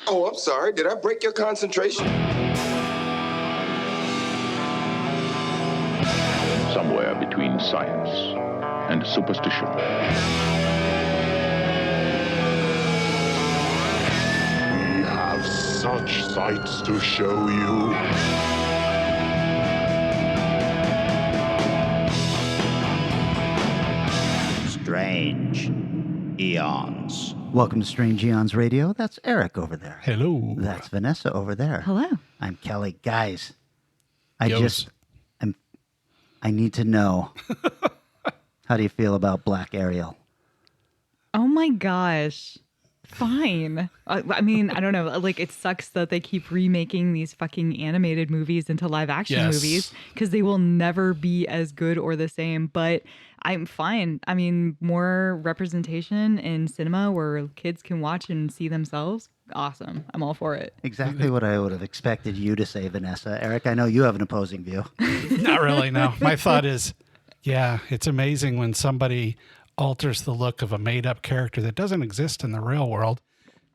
Oh, I'm sorry. Did I break your concentration? Somewhere between science and superstition. We have such sights to show you. Strange Eons. Welcome to Strange Eons Radio. That's Eric over there. Hello. That's Vanessa over there. Hello. I'm Kelly. Guys, I need to know, how do you feel about Black Ariel? Oh my gosh. Fine. I mean, I don't know. Like, it sucks that they keep remaking these fucking animated movies into live action movies because they will never be as good or the same. But I'm fine. I mean, more representation in cinema where kids can watch and see themselves. Awesome. I'm all for it. Exactly what I would have expected you to say, Vanessa. Eric, I know you have an opposing view. Not really, no. My thought is, yeah, it's amazing when somebody alters the look of a made-up character that doesn't exist in the real world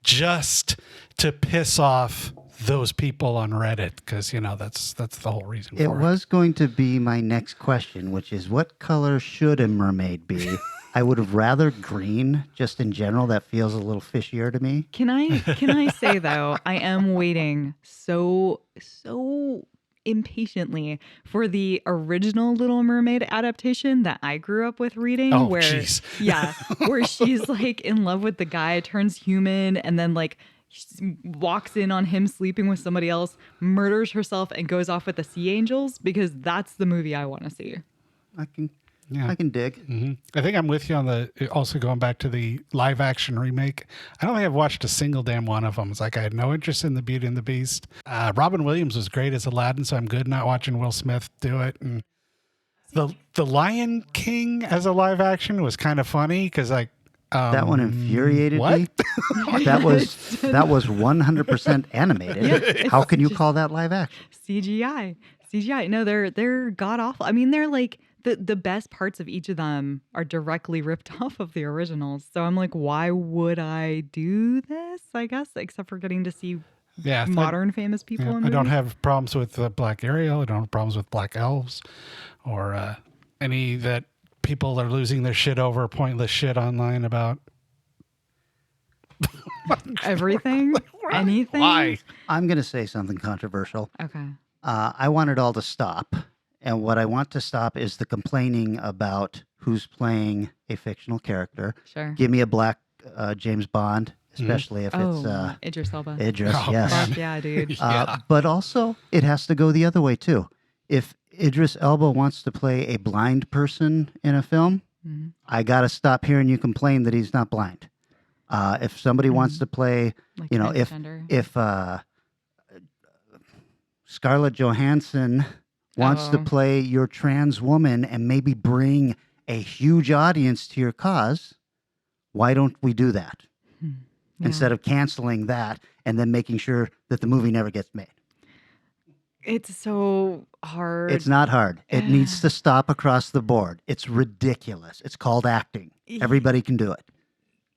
just to piss off those people on Reddit, because, you know, that's the whole reason for it. It was going to be my next question, which is, what color should a mermaid be? I would have rather green, just in general. That feels a little fishier to me. Can I say, though, I am waiting so impatiently for the original Little Mermaid adaptation that I grew up with reading. Oh, where jeez. Yeah, where she's like in love with the guy, turns human, and then like walks in on him sleeping with somebody else, murders herself, and goes off with the sea angels, because that's the movie I want to see. I can dig. Mm-hmm. I think I'm with you on the, also going back to the live action remake. I don't think I've watched a single damn one of them. It's like I had no interest in the Beauty and the Beast. Robin Williams was great as Aladdin, so I'm good not watching Will Smith do it. And the Lion King as a live action was kind of funny because like that one infuriated me. That was 100% animated. Yeah, how can you call that live action? CGI. No, they're god awful. I mean, they're like the best parts of each of them are directly ripped off of the originals. So I'm like, why would I do this? I guess, except for getting to see modern famous people. Yeah, in I don't movies. have problems with Black Ariel. I don't have problems with Black Elves or any that people are losing their shit over pointless shit online about. Everything, anything. Why? I'm going to say something controversial. Okay. I want it all to stop. And what I want to stop is the complaining about who's playing a fictional character. Sure. Give me a black James Bond, especially if it's Idris Elba. Idris, Oh, yes. Fuck yeah, dude. But also, it has to go the other way, too. If Idris Elba wants to play a blind person in a film, I got to stop hearing you complain that he's not blind. If somebody wants to play, Like you know, if Scarlett Johansson wants to play your trans woman and maybe bring a huge audience to your cause, why don't we do that? Instead of canceling that and then making sure that the movie never gets made. It's so hard. It's not hard. It needs to stop across the board. It's ridiculous. It's called acting. Everybody can do it.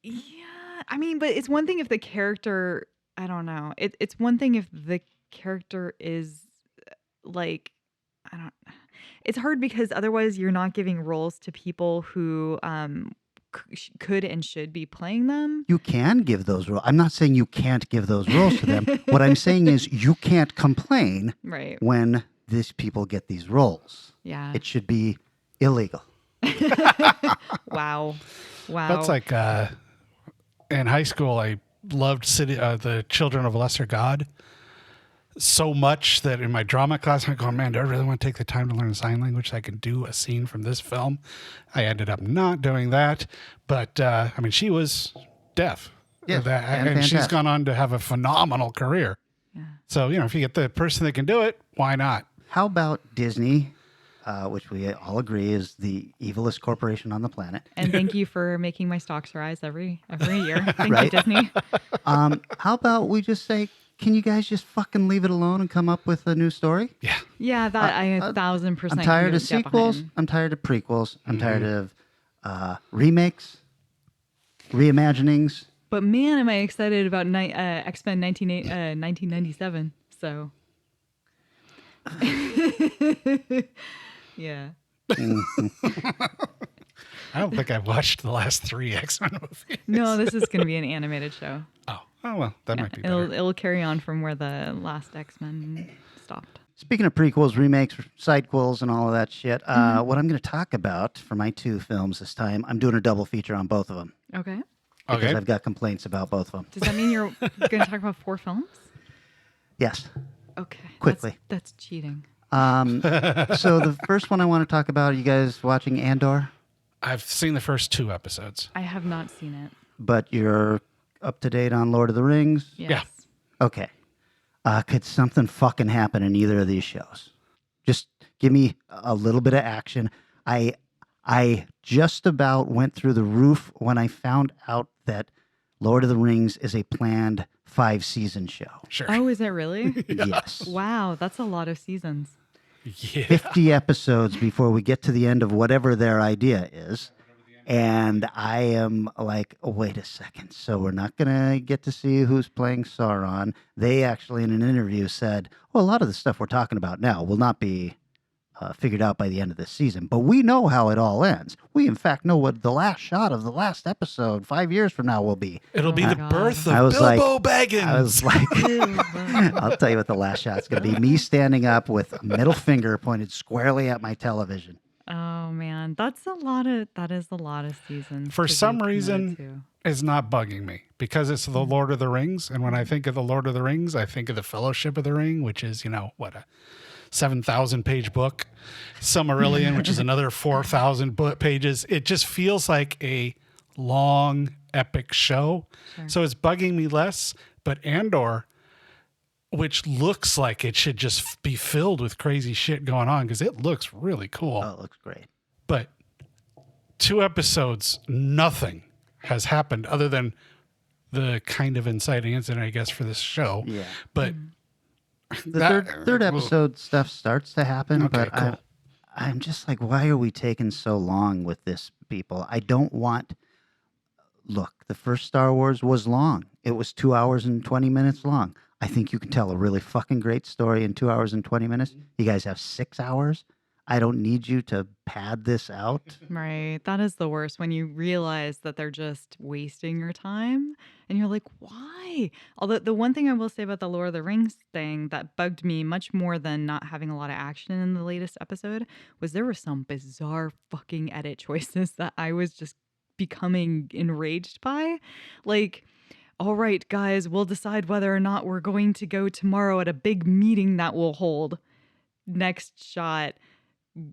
Yeah, I mean, but it's one thing if the character, I don't know. It's one thing if the character is like, it's hard because otherwise you're not giving roles to people who could and should be playing them. You can give those roles. I'm not saying you can't give those roles to them. What I'm saying is you can't complain when these people get these roles. Yeah. It should be illegal. Wow. That's like in high school, I loved the Children of Lesser God so much that in my drama class, I'm going, man, do I really want to take the time to learn sign language so I can do a scene from this film? I ended up not doing that. But, I mean, she was deaf. Yeah, and she's gone on to have a phenomenal career. Yeah. So, you know, if you get the person that can do it, why not? How about Disney, which we all agree is the evilest corporation on the planet? And thank you for making my stocks rise every year. Thank you, Disney. How about we just say, can you guys just fucking leave it alone and come up with a new story? Yeah. Yeah, that I 1,000%. I'm tired of sequels. I'm tired of prequels. I'm tired of remakes, reimaginings. But man, am I excited about X-Men 1997. So, yeah. I don't think I've watched the last 3 X-Men movies. No, this is going to be an animated show. Oh well, that might be It'll better. it'll carry on from where the last X-Men stopped. Speaking of prequels, remakes, sidequels, and all of that shit, what I'm going to talk about for my 2 films this time, I'm doing a double feature on both of them Okay. because Okay. I've got complaints about both of them. Does that mean you're going to talk about 4 films? Yes. Okay. Quickly. That's cheating. So the first one I want to talk about, are you guys watching Andor? I've seen the first 2 episodes. I have not seen it. But you're up to date on Lord of the Rings? Yes. Yeah. Okay. Could something fucking happen in either of these shows? Just give me a little bit of action. I just about went through the roof when I found out that Lord of the Rings is a planned 5-season show. Sure. Oh, is it really? Yes. Wow, that's a lot of seasons. Yeah. 50 episodes before we get to the end of whatever their idea is. And I am like, oh, wait a second. So we're not going to get to see who's playing Sauron. They actually, in an interview, said, well, a lot of the stuff we're talking about now will not be figured out by the end of this season. But we know how it all ends. We, in fact, know what the last shot of the last episode 5 years from now will be. It'll be my the God. birth I of was like- Bilbo Baggins. I was like, I'll tell you what the last shot's going to be. Me standing up with a middle finger pointed squarely at my television. Oh man, that is a lot of seasons. For to be some committed reason, to. it's not bugging me because it's the Lord of the Rings. And when I think of the Lord of the Rings, I think of the Fellowship of the Ring, which is, what, a 7,000 page book. Silmarillion, which is another 4,000 pages. It just feels like a long, epic show. Sure. So it's bugging me less. But Andor, which looks like it should just be filled with crazy shit going on because it looks really cool. Oh, it looks great. But 2 episodes, nothing has happened other than the kind of inciting incident, I guess, for this show. Yeah. But The third episode stuff starts to happen, Okay, but cool. I'm just like, why are we taking so long with this, people? I don't want. Look, the first Star Wars was long. It was 2 hours and 20 minutes long. I think you can tell a really fucking great story in 2 hours and 20 minutes. You guys have 6 hours. I don't need you to pad this out. Right. That is the worst when you realize that they're just wasting your time and you're like, why? Although the one thing I will say about the Lord of the Rings thing that bugged me much more than not having a lot of action in the latest episode was there were some bizarre fucking edit choices that I was just becoming enraged by. Like, all right, guys, we'll decide whether or not we're going to go tomorrow at a big meeting that we'll hold. Next shot,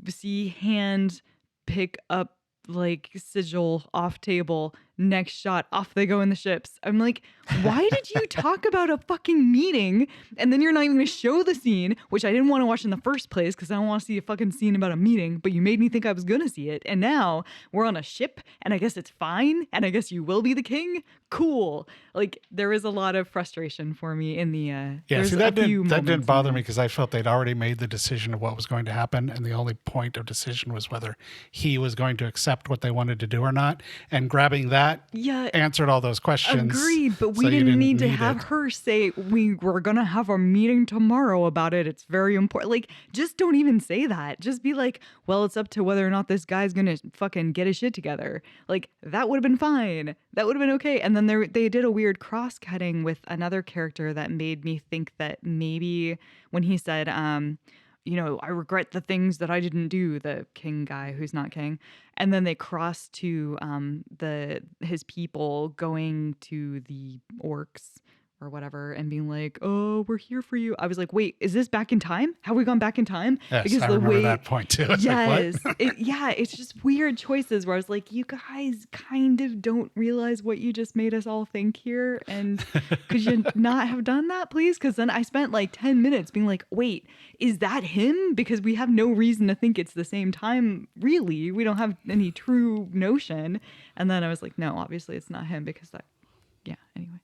see hand pick up like sigil off table. Next shot, off they go in the ships. I'm like, why did you talk about a fucking meeting and then you're not even going to show the scene, which I didn't want to watch in the first place because I don't want to see a fucking scene about a meeting, but you made me think I was going to see it. And now we're on a ship and I guess it's fine. And I guess you will be the king. Cool. Like there is a lot of frustration for me in the, yeah, there's see, a that few didn't moments bother in me because I felt they'd already made the decision of what was going to happen. And the only point of decision was whether he was going to accept what they wanted to do or not. And grabbing that Yeah. answered all those questions. Agreed, but we so you didn't need to need have it. her say we're gonna have a meeting tomorrow about it. It's very important. Like, just don't even say that. Just be like, well, it's up to whether or not this guy's gonna fucking get his shit together. Like, that would have been fine. That would have been okay. And then they did a weird cross cutting with another character that made me think that maybe when he said, I regret the things that I didn't do, the king guy who's not king. And then they cross to his people going to the orcs or whatever and being like, oh, we're here for you. I was like, wait, is this back in time? Have we gone back in time? Yes, I remember that point too. It's Yes. like, what? It's just weird choices where I was like, you guys kind of don't realize what you just made us all think here. And could you not have done that, please? Because then I spent like 10 minutes being like, wait, is that him? Because we have no reason to think it's the same time, really. We don't have any true notion. And then I was like, no, obviously it's not him because anyway.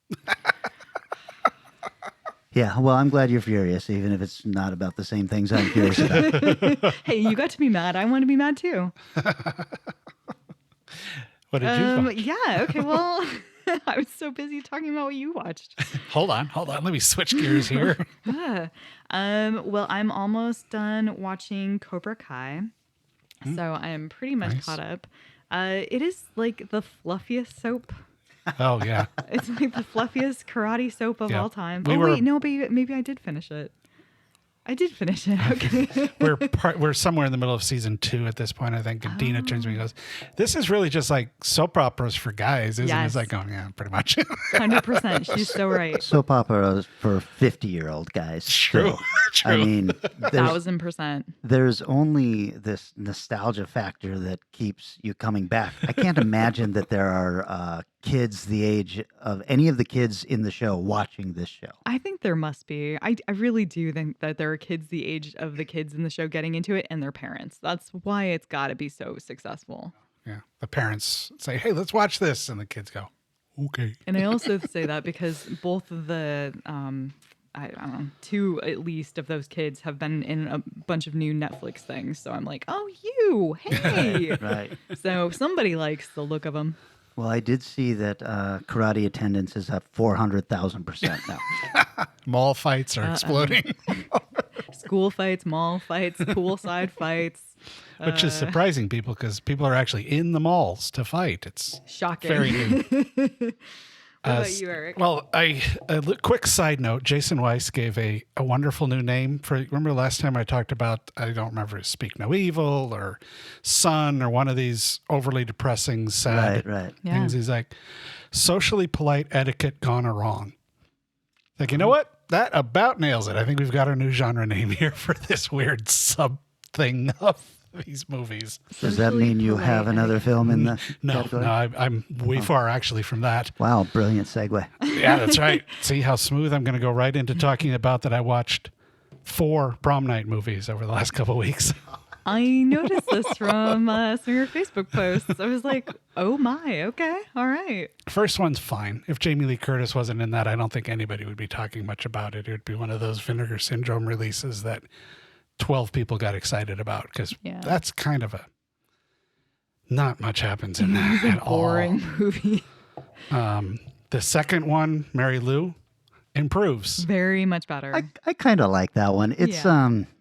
Yeah, well, I'm glad you're furious, even if it's not about the same things I'm curious about. Hey, you got to be mad. I want to be mad too. What did you think? Yeah, okay, well, I was so busy talking about what you watched. Hold on. Let me switch gears here. Well, I'm almost done watching Cobra Kai, so I'm pretty much Nice. caught up. It is like the fluffiest soap. Oh yeah. It's like the fluffiest karate soap of Yeah. all time. We Oh were- wait, no, but maybe I did finish it. I did finish it. Okay. We're somewhere in the middle of season 2 at this point, I think. And Dina turns to me and goes, "This is really just like soap operas for guys, isn't it?" Yes. It's like, oh yeah, pretty much. 100%. She's so right. Soap operas for 50-year-old guys. True. still. I mean, there's, 1000%. there's only this nostalgia factor that keeps you coming back. I can't imagine that there are kids the age of any of the kids in the show watching this show. I think there must be. I really do think that there are kids the age of the kids in the show getting into it and their parents. That's why it's got to be so successful. Yeah. The parents say, "Hey, let's watch this," and the kids go, "Okay." And I also say that because both of the, I don't know, 2 at least of those kids have been in a bunch of new Netflix things. So I'm like, oh, you, hey. Right. So somebody likes the look of them. Well, I did see that karate attendance is up 400,000% now. Mall fights are exploding, School fights, mall fights, poolside fights. which is surprising people because people are actually in the malls to fight. It's Shocking. very new. What about you, Eric? Well, quick side note: Jason Weiss gave a wonderful new name for. Remember last time I talked about? I don't remember Speak No Evil or Sun or one of these overly depressing, sad Right. Yeah. things. He's like socially polite etiquette gone wrong. Like, you know what? That about nails it. I think we've got our new genre name here for this weird sub thing of these movies. Does that mean you have another film in the No, category? I'm way far actually from that. Wow, brilliant segue. Yeah, that's right. See how smooth I'm going to go right into talking about that I watched 4 prom night movies over the last couple of weeks. I noticed this from some of your Facebook posts. I was like, oh my, okay, all right. First one's fine. If Jamie Lee Curtis wasn't in that, I don't think anybody would be talking much about it. It would be one of those Vinegar Syndrome releases that 12 people got excited about because Yeah. that's kind of not much happens in that at Boring movie. all. The second one, Mary Lou, improves. Very much better. I kind of like that one. It's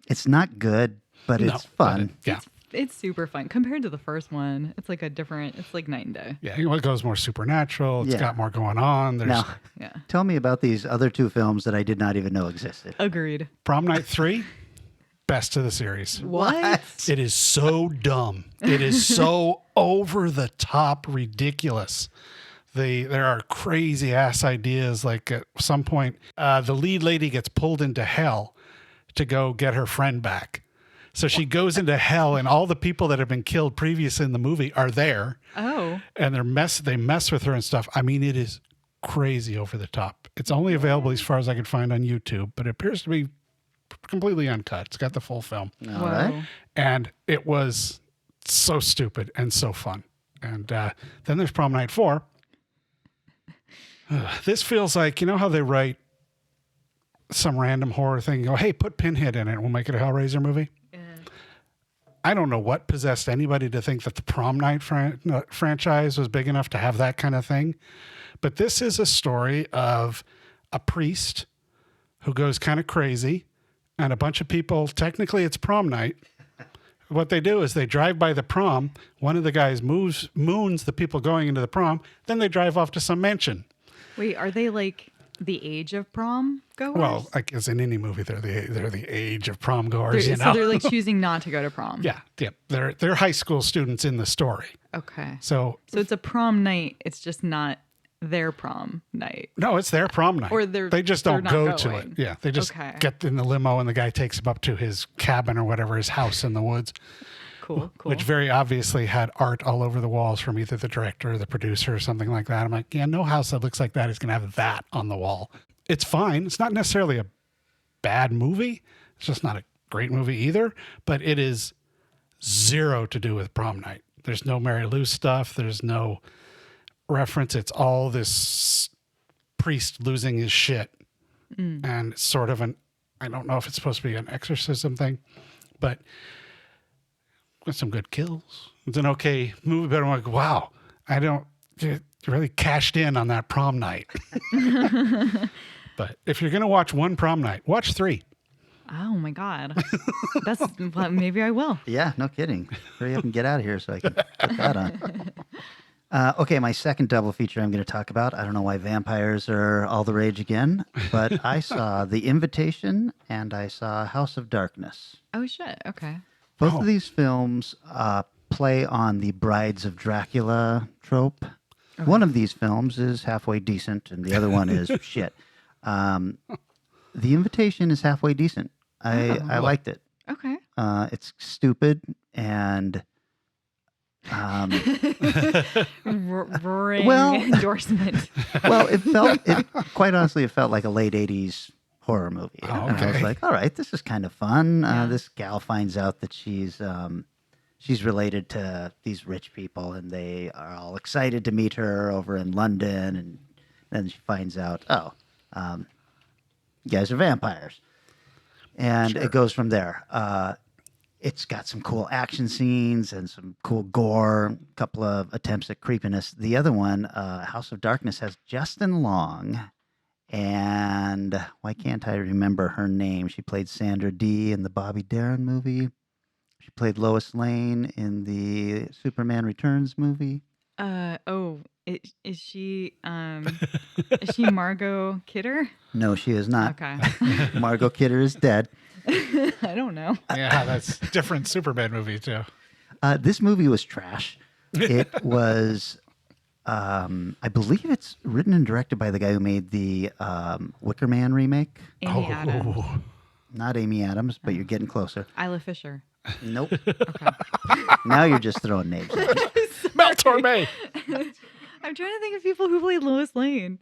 it's not good, but No, it's fun. but yeah. It's super fun compared to the first one. It's like it's like night and day. Yeah, it goes more supernatural. It's Yeah. got more going on. There's Now, Yeah. tell me about these other 2 films that I did not even know existed. Agreed. Prom Night 3, best of the series. What? It is so dumb. It is so over the top ridiculous. There are crazy ass ideas. Like at some point, the lead lady gets pulled into hell to go get her friend back. So she goes into hell, and all the people that have been killed previously in the movie are there, Oh. and they mess with her and stuff. I mean, it is crazy over the top. It's only available as far as I could find on YouTube, but it appears to be completely uncut. It's got the full film. All Whoa. right. And it was so stupid and so fun. And then there's Prom Night 4. This feels like, you know how they write some random horror thing and go, hey, put Pinhead in it and we'll make it a Hellraiser movie? Yeah. I don't know what possessed anybody to think that the Prom Night franchise was big enough to have that kind of thing. But this is a story of a priest who goes kind of crazy and a bunch of people. Technically, it's prom night. What they do is they drive by the prom. One of the guys moons the people going into the prom. Then they drive off to some mansion. Wait, are they like the age of prom goers? Well, like as in any movie, they're the age of prom goers. You so know, they're like choosing not to go to prom. yeah. They're high school students in the story. Okay. So So it's a prom night. It's just not their prom night. no, it's their prom night. Or they just they're don't not go to it. going. Yeah, they just Okay. get in the limo and the guy takes them up to his cabin or whatever, his house in the woods, Cool. which very obviously had art all over the walls from either the director or the producer or something like that. I'm like, yeah, no house that looks like that is going to have that on the wall. It's fine. It's not necessarily a bad movie. It's just not a great movie either, but it is zero to do with prom night. There's no Mary Lou stuff. There's no reference. It's all this priest losing his shit. And it's sort of I don't know if it's supposed to be an exorcism thing, but with some good kills. It's an okay movie, but I'm like, wow, really cashed in on that prom night. But if you're going to watch one prom night, watch 3. Oh my God. That's well, maybe I will. Yeah, no kidding. Hurry up and get out of here so I can put that on. Okay, my second double feature I'm going to talk about. I don't know why vampires are all the rage again, but I saw The Invitation and I saw House of Darkness. Oh shit. Okay. Both of these films play on the Brides of Dracula trope. Okay. One of these films is halfway decent, and the other one is shit. The Invitation is halfway decent. I liked it. Okay. It's stupid and roaring endorsement. Well, quite honestly, it felt like a late 80s horror movie. Oh, okay. And I was like, all right, this is kind of fun. This gal finds out that she's related to these rich people, and they are all excited to meet her over in London. And then she finds out, you guys are vampires. And it goes from there. It's got some cool action scenes and some cool gore, a couple of attempts at creepiness. The other one, House of Darkness, has Justin Long. And why can't I remember her name? She played Sandra Dee in the Bobby Darin movie. She played Lois Lane in the Superman Returns movie. Is she Margot Kidder? No, she is not. Okay. Margot Kidder is dead. I don't know. Yeah, that's different Superman movie too. This movie was trash. It was, I believe it's written and directed by the guy who made the Wicker Man remake. Amy Adams. Not Amy Adams, but you're getting closer. Isla Fisher. Nope. Okay. Now you're just throwing names at me. Mel Torme. I'm trying to think of people who played Lois Lane.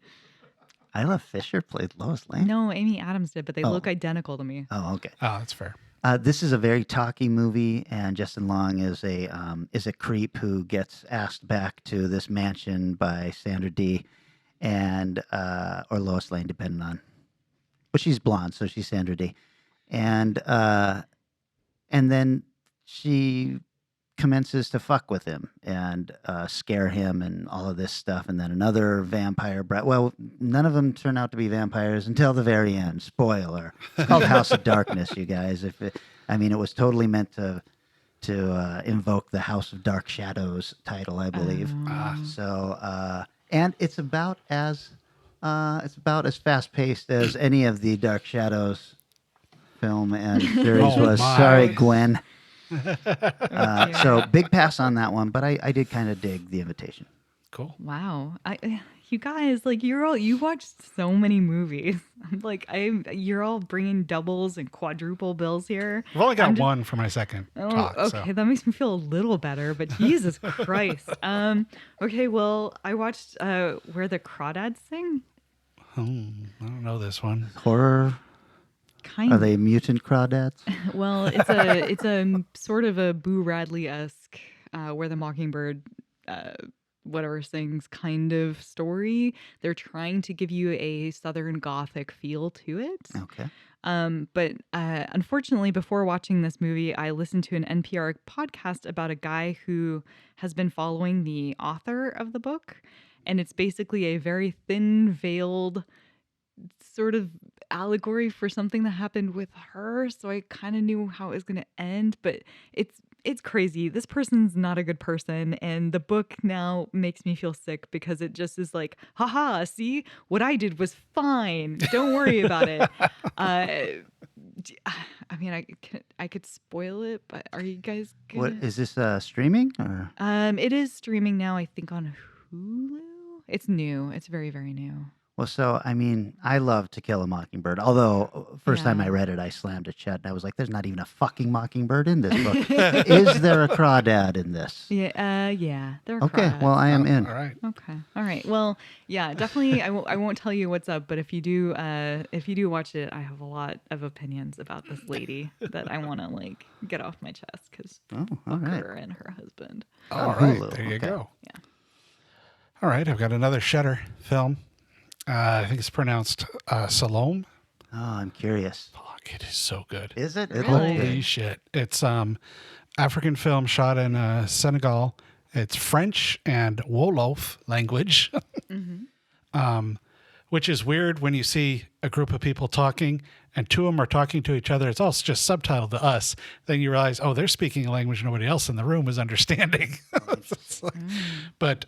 Isla Fisher played Lois Lane? No, Amy Adams did, but they look identical to me. Oh, okay. Oh, that's fair. This is a very talky movie, and Justin Long is a creep who gets asked back to this mansion by Sandra Dee, and or Lois Lane, depending on. But she's blonde, so she's Sandra Dee, and then she commences to fuck with him and scare him and all of this stuff. And then another vampire well, none of them turn out to be vampires until the very end. Spoiler. It's called House of Darkness, you guys. It was totally meant to invoke the House of Dark Shadows title, I believe. And it's about as fast paced as any of the Dark Shadows film and series was. My. Sorry, Gwen. So big pass on that one, but I did kind of dig The Invitation. Cool. Wow. You guys, like you watched so many movies. I'm like, you're all bringing doubles and quadruple bills here. I've only got one for my second talk. Okay, So. that makes me feel a little better, but Jesus Christ. Okay, well, I watched Where the Crawdads Sing. I don't know this one. Horror. Kind Are of. they mutant crawdads? Well, it's a sort of a Boo Radley-esque Where the Mockingbird whatever sings kind of story. They're trying to give you a Southern Gothic feel to it. Okay. But unfortunately, before watching this movie, I listened to an NPR podcast about a guy who has been following the author of the book. And it's basically a very thin-veiled sort of allegory for something that happened with her. So I kind of knew how it was going to end, but it's crazy. This person's not a good person, and the book now makes me feel sick because it just is like, haha, see, what I did was fine. Don't worry about it. I mean, I could spoil it, but are you guys gonna... What is this streaming or? It is streaming now, I think on Hulu. It's new. It's very, very new. Well, so, I mean, I love To Kill a Mockingbird. Although, first time I read it, I slammed it shut. And I was like, there's not even a fucking mockingbird in this book. Is there a crawdad in this? Yeah. There are Okay, crawdads. well, I am in. All right. Okay. All right. Well, yeah, definitely. I won't tell you what's up, but if you do watch it, I have a lot of opinions about this lady that I want to get off my chest because her and her husband. All right. Hulu. There you Okay. go. Yeah. All right. I've got another Shudder film. I think it's pronounced Saloum. Oh, I'm curious. Fuck, it is so good. Is it? Really? looked good. Holy shit. It's African film shot in Senegal. It's French and Wolof language, which is weird when you see a group of people talking and two of them are talking to each other. It's also just subtitled to us. Then you realize, oh, they're speaking a language nobody else in the room is understanding. But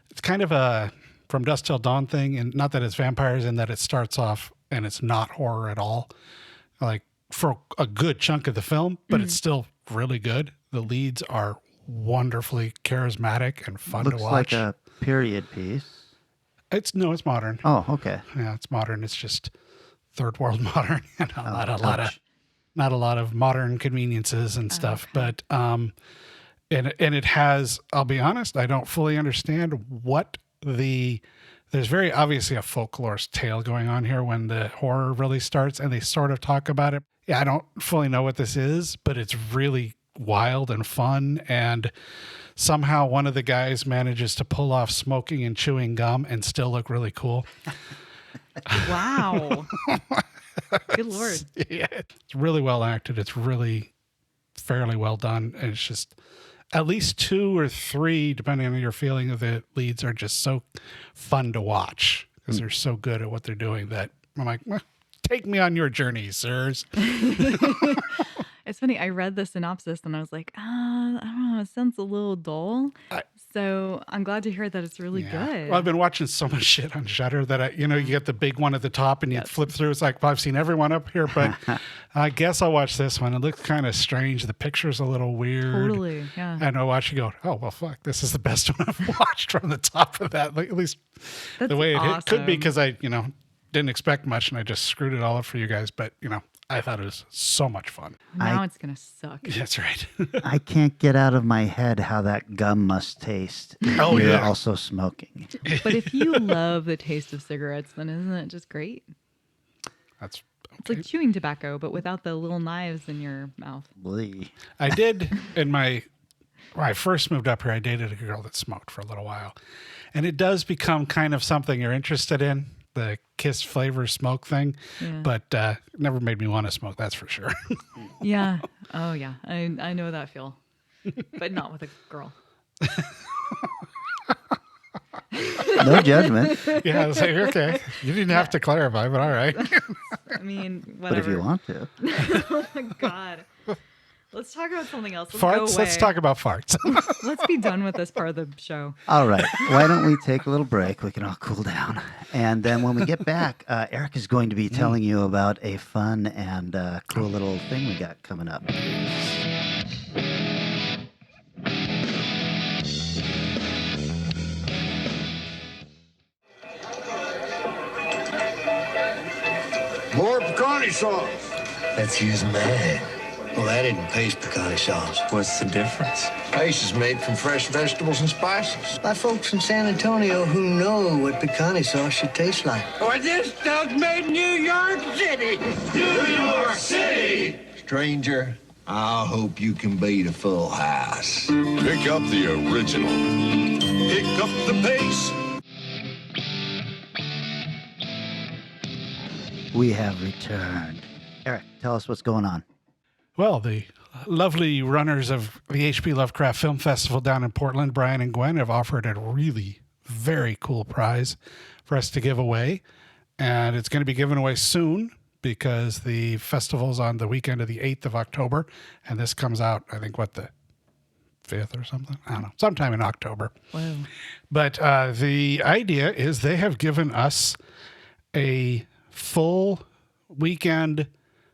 it's kind of a From Dusk Till Dawn thing. And not that it's vampires, in that it starts off and it's not horror at all, like for a good chunk of the film, but it's still really good. The leads are wonderfully charismatic and fun to watch. Looks like a period piece. It's modern. Oh, okay. Yeah, it's modern. It's just third world modern. Not a lot of modern conveniences and stuff. Okay. But and it has, I'll be honest, I don't fully understand what there's very obviously a folklore tale going on here when the horror really starts, and they sort of talk about it. Yeah, I don't fully know what this is, but it's really wild and fun. And somehow one of the guys manages to pull off smoking and chewing gum and still look really cool. Wow. Good Lord. Yeah, it's really well acted. It's really fairly well done. And it's just at least 2 or 3, depending on your feeling of the leads, are just so fun to watch because they're so good at what they're doing that I'm like, well, take me on your journey, sirs. It's funny. I read the synopsis and I was like, I don't know. It sounds a little dull. So I'm glad to hear that it's really good. Well, I've been watching so much shit on Shudder that you get the big one at the top and you flip through. It's like, well, I've seen everyone up here, but I guess I'll watch this one. It looks kind of strange. The picture's a little weird. Totally, yeah. And I watch you go, oh, well, fuck, this is the best one I've watched from the top of that. Like, at least the way it could be, because I, didn't expect much and I just screwed it all up for you guys. But, I thought it was so much fun. Now it's going to suck. That's right. I can't get out of my head how that gum must taste. Oh, You're yeah. also smoking. But if you love the taste of cigarettes, then isn't it just great? That's okay. It's like chewing tobacco, but without the little knives in your mouth. Blee. I did when I first moved up here, I dated a girl that smoked for a little while. And it does become kind of something you're interested in, the kiss flavor smoke thing. Yeah. But it never made me want to smoke, that's for sure. Yeah. Oh, yeah. I know that feel. But not with a girl. No judgment. Yeah, I was like, okay. You didn't have to clarify, but all right. I mean, whatever. But if you want to. Oh, my God. Let's talk about something else. Farts? Let's talk about farts. Let's be done with this part of the show. All right. Why don't we take a little break? We can all cool down. And then when we get back, Eric is going to be telling you about a fun and cool little thing we got coming up. More pecani sauce. Let's use mad. Well, that isn't paste pecani sauce. What's the difference? Paste is made from fresh vegetables and spices by folks in San Antonio who know what pecani sauce should taste like. Or this stuff's made in New York City. New York City! Stranger, I hope you can beat a full house. Pick up the original. Pick up the pace. We have returned. Eric, tell us what's going on. Well, the lovely runners of the H.P. Lovecraft Film Festival down in Portland, Brian and Gwen, have offered a really very cool prize for us to give away. And it's going to be given away soon because the festival's on the weekend of the 8th of October. And this comes out, I think, the 5th or something? I don't know. Sometime in October. Wow. But the idea is they have given us a full weekend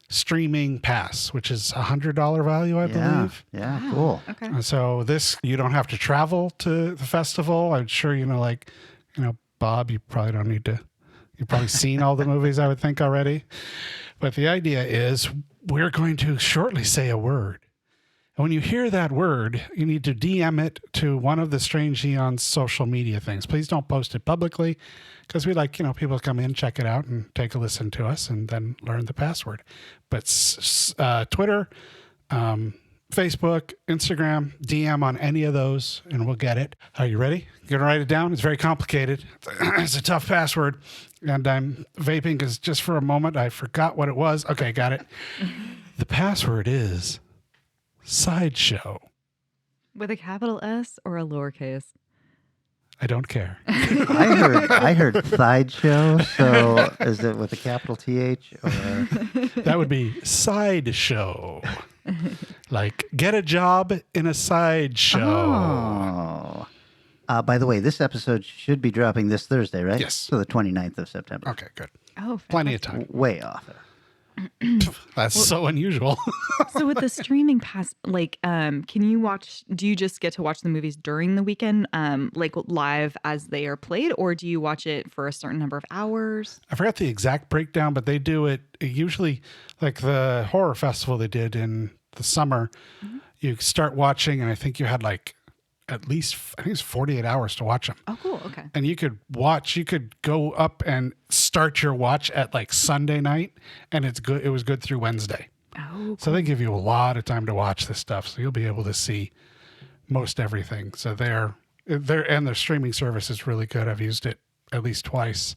streaming pass, which is $100 value, I believe. Yeah, cool. Okay. And so you don't have to travel to the festival. I'm sure, Bob, you probably don't need to, you've probably seen all the movies, I would think, already. But the idea is we're going to shortly say a word. And when you hear that word, you need to DM it to one of the Strange Eons social media things. Please don't post it publicly because we like, people to come in, check it out, and take a listen to us and then learn the password. But Twitter, Facebook, Instagram, DM on any of those, and we'll get it. Are you ready? You're going to write it down? It's very complicated. It's a tough password. And I'm vaping because just for a moment I forgot what it was. Okay, got it. The password is Sideshow. With a capital S or a lowercase? I don't care. I heard sideshow. So is it with a capital TH or? That would be sideshow. Like, get a job in a sideshow. Oh. By the way, this episode should be dropping this Thursday, right? Yes. So the 29th of September. Okay, good. Oh, Plenty of time. Way off. That's so unusual. So with the streaming pass, like, do you just get to watch the movies during the weekend, like live as they are played, or do you watch it for a certain number of hours? I forgot the exact breakdown, but they do it usually like the horror festival they did in the summer. Mm-hmm. You start watching, and I think you had like at least, I think it's 48 hours to watch them. Oh, cool. Okay. And you could go up and start your watch at like Sunday night, and it's good. It was good through Wednesday. Oh, cool. So they give you a lot of time to watch this stuff. So you'll be able to see most everything. So their streaming service is really good. I've used it at least twice,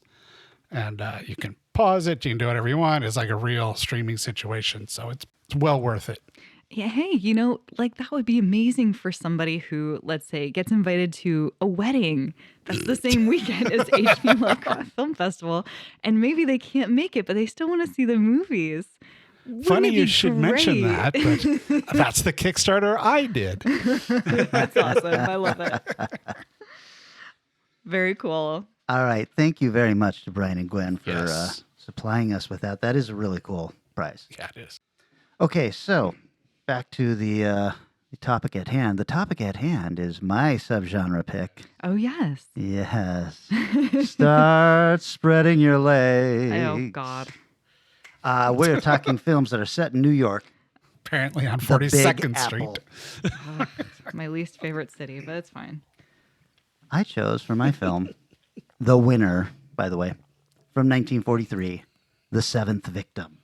and you can pause it. You can do whatever you want. It's like a real streaming situation. So it's well worth it. Yeah, hey, like that would be amazing for somebody who, let's say, gets invited to a wedding that's the same weekend as HP Lovecraft Film Festival, and maybe they can't make it, but they still want to see the movies. Funny you should mention that, but that's the Kickstarter I did. That's awesome. I love it. Very cool. All right. Thank you very much to Brian and Gwen for Yes. supplying us with that. That is a really cool prize. Yeah, it is. Okay, so back to the topic at hand. The topic at hand is my subgenre pick. Oh, yes. Yes. Start spreading your legs. Oh, God. We're talking films that are set in New York. Apparently on The Big 42nd Apple. Street. My least favorite city, but it's fine. I chose for my film, the winner, by the way, from 1943, The Seventh Victim.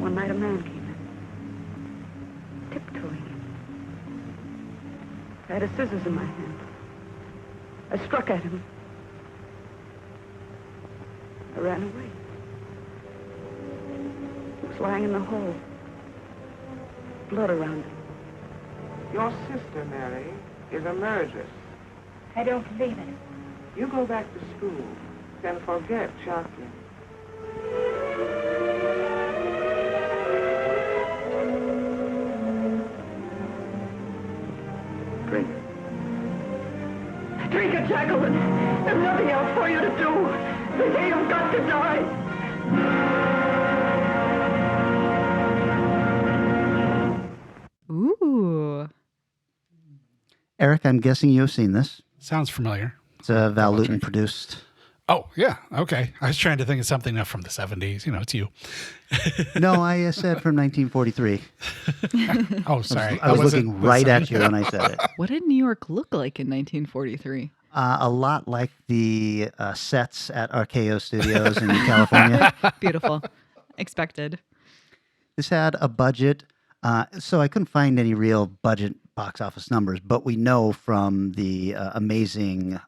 One night a man came in, tiptoeing. I had a scissors in my hand. I struck at him. I ran away. He was lying in the hole. Blood around him. Your sister, Mary, is a murderess. I don't believe it. You go back to school, then forget Jocelyn. Drink. Drink it, Jacqueline. There's nothing else for you to do. They say you've got to die. Ooh. Eric, I'm guessing you've seen this. Sounds familiar. It's Val Lewton produced. Oh, yeah. Okay. I was trying to think of something up from the 70s. It's you. No, I said from 1943. Oh, sorry. I was wasn't looking right listening. at you when I said it. What did New York look like in 1943? A lot like the sets at RKO Studios in California. Beautiful. Expected. This had a budget, so I couldn't find any real budget box office numbers, but we know from the amazing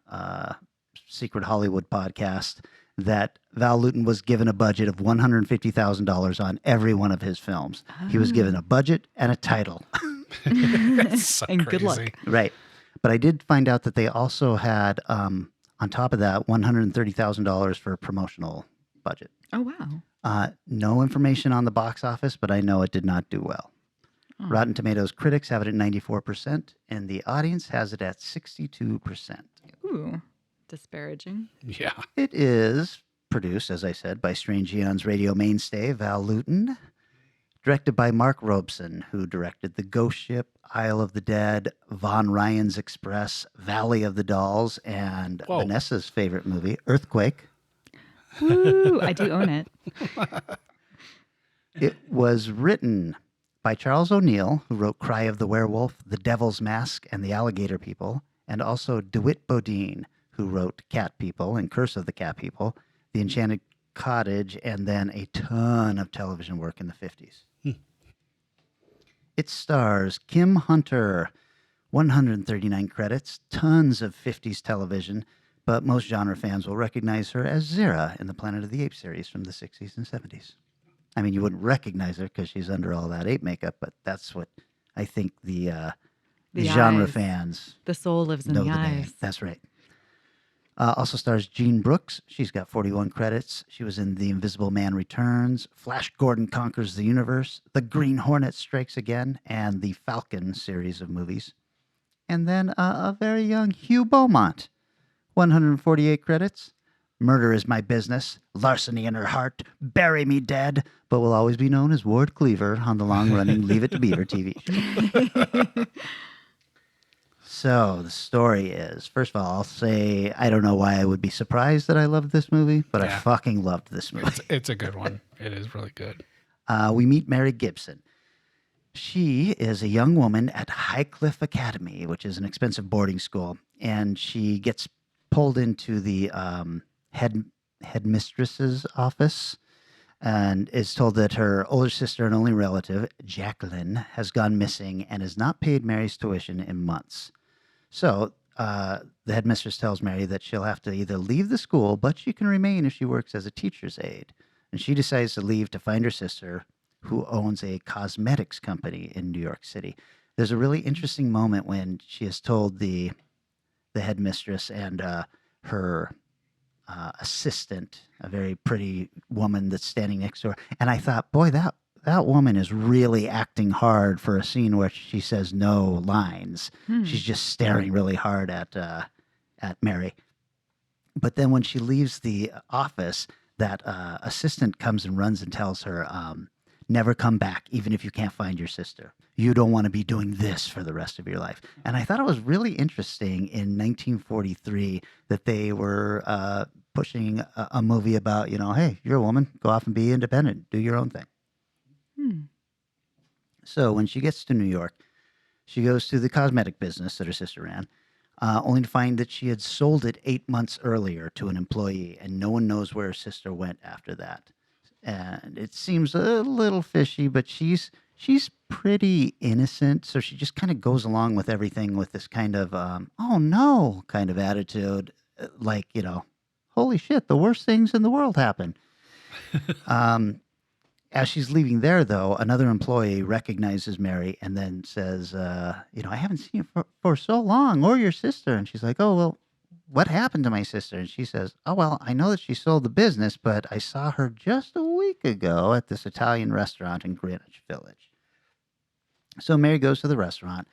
Secret Hollywood podcast that Val Lewton was given a budget of $150,000 on every one of his films. He was given a budget and a title. So And good luck. crazy. Right. But I did find out that they also had, on top of that, $130,000 for promotional budget. Oh, wow. No information on the box office, but I know it did not do well. Oh. Rotten Tomatoes critics have it at 94%, and the audience has it at 62%. Ooh. Disparaging. Yeah. It is produced, as I said, by Strange Eons radio mainstay Val Lewton, directed by Mark Robeson, who directed The Ghost Ship, Isle of the Dead, Von Ryan's Express, Valley of the Dolls, and Whoa. Vanessa's favorite movie, Earthquake. Woo! I do own it. It was written by Charles O'Neill, who wrote Cry of the Werewolf, The Devil's Mask, and The Alligator People, and also DeWitt Bodine, who wrote Cat People and Curse of the Cat People, The Enchanted Cottage, and then a ton of television work in the 50s. It stars Kim Hunter, 139 credits, tons of 50s television, but most genre fans will recognize her as Zira in the Planet of the Apes series from the 60s and 70s. I mean, you wouldn't recognize her because she's under all that ape makeup, but that's what I think the genre eyes. fans The soul lives in know the the eyes. name. That's right. Also stars Jean Brooks. She's got 41 credits. She was in The Invisible Man Returns, Flash Gordon Conquers the Universe, The Green Hornet Strikes Again, and the Falcon series of movies. And then a very young Hugh Beaumont, 148 credits. Murder is My Business, Larceny in Her Heart, Bury Me Dead, but will always be known as Ward Cleaver on the long-running Leave It to Beaver TV show. So the story is, first of all, I'll say I don't know why I would be surprised that I loved this movie, but I fucking loved this movie. It's a good one. It is really good. We meet Mary Gibson. She is a young woman at Highcliffe Academy, which is an expensive boarding school, and she gets pulled into the headmistress's office and is told that her older sister and only relative, Jacqueline, has gone missing and has not paid Mary's tuition in months. So the headmistress tells Mary that she'll have to either leave the school, but she can remain if she works as a teacher's aide. And she decides to leave to find her sister, who owns a cosmetics company in New York City. There's a really interesting moment when she is told the headmistress and her assistant, a very pretty woman that's standing next to her. And I thought, boy, that woman is really acting hard for a scene where she says no lines. She's just staring really hard at Mary. But then when she leaves the office, that assistant comes and runs and tells her, never come back, even if you can't find your sister. You don't want to be doing this for the rest of your life. And I thought it was really interesting in 1943 that they were pushing a movie about, hey, you're a woman, go off and be independent, do your own thing. So when she gets to New York, she goes to the cosmetic business that her sister ran, only to find that she had sold it 8 months earlier to an employee, and no one knows where her sister went after that. And it seems a little fishy, but she's pretty innocent, so she just kind of goes along with everything with this kind of, oh no, kind of attitude, like, holy shit, the worst things in the world happen. As she's leaving there, though, another employee recognizes Mary and then says, I haven't seen you for so long, or your sister. And she's like, oh, well, what happened to my sister? And she says, oh, well, I know that she sold the business, but I saw her just a week ago at this Italian restaurant in Greenwich Village. So Mary goes to the restaurant,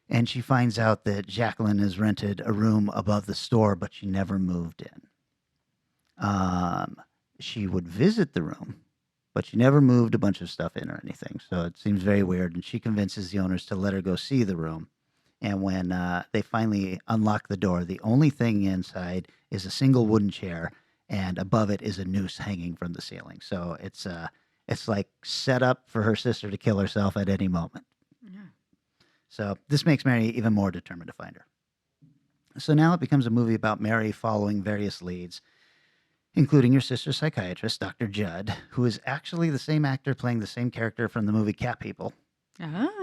and she finds out that Jacqueline has rented a room above the store, but she never moved in. She would visit the room, but she never moved a bunch of stuff in or anything. So it seems very weird. And she convinces the owners to let her go see the room. And when they finally unlock the door, the only thing inside is a single wooden chair, and above it is a noose hanging from the ceiling. So it's like set up for her sister to kill herself at any moment. Yeah. So this makes Mary even more determined to find her. So now it becomes a movie about Mary following various leads, including your sister's psychiatrist, Dr. Judd, who is actually the same actor playing the same character from the movie Cat People,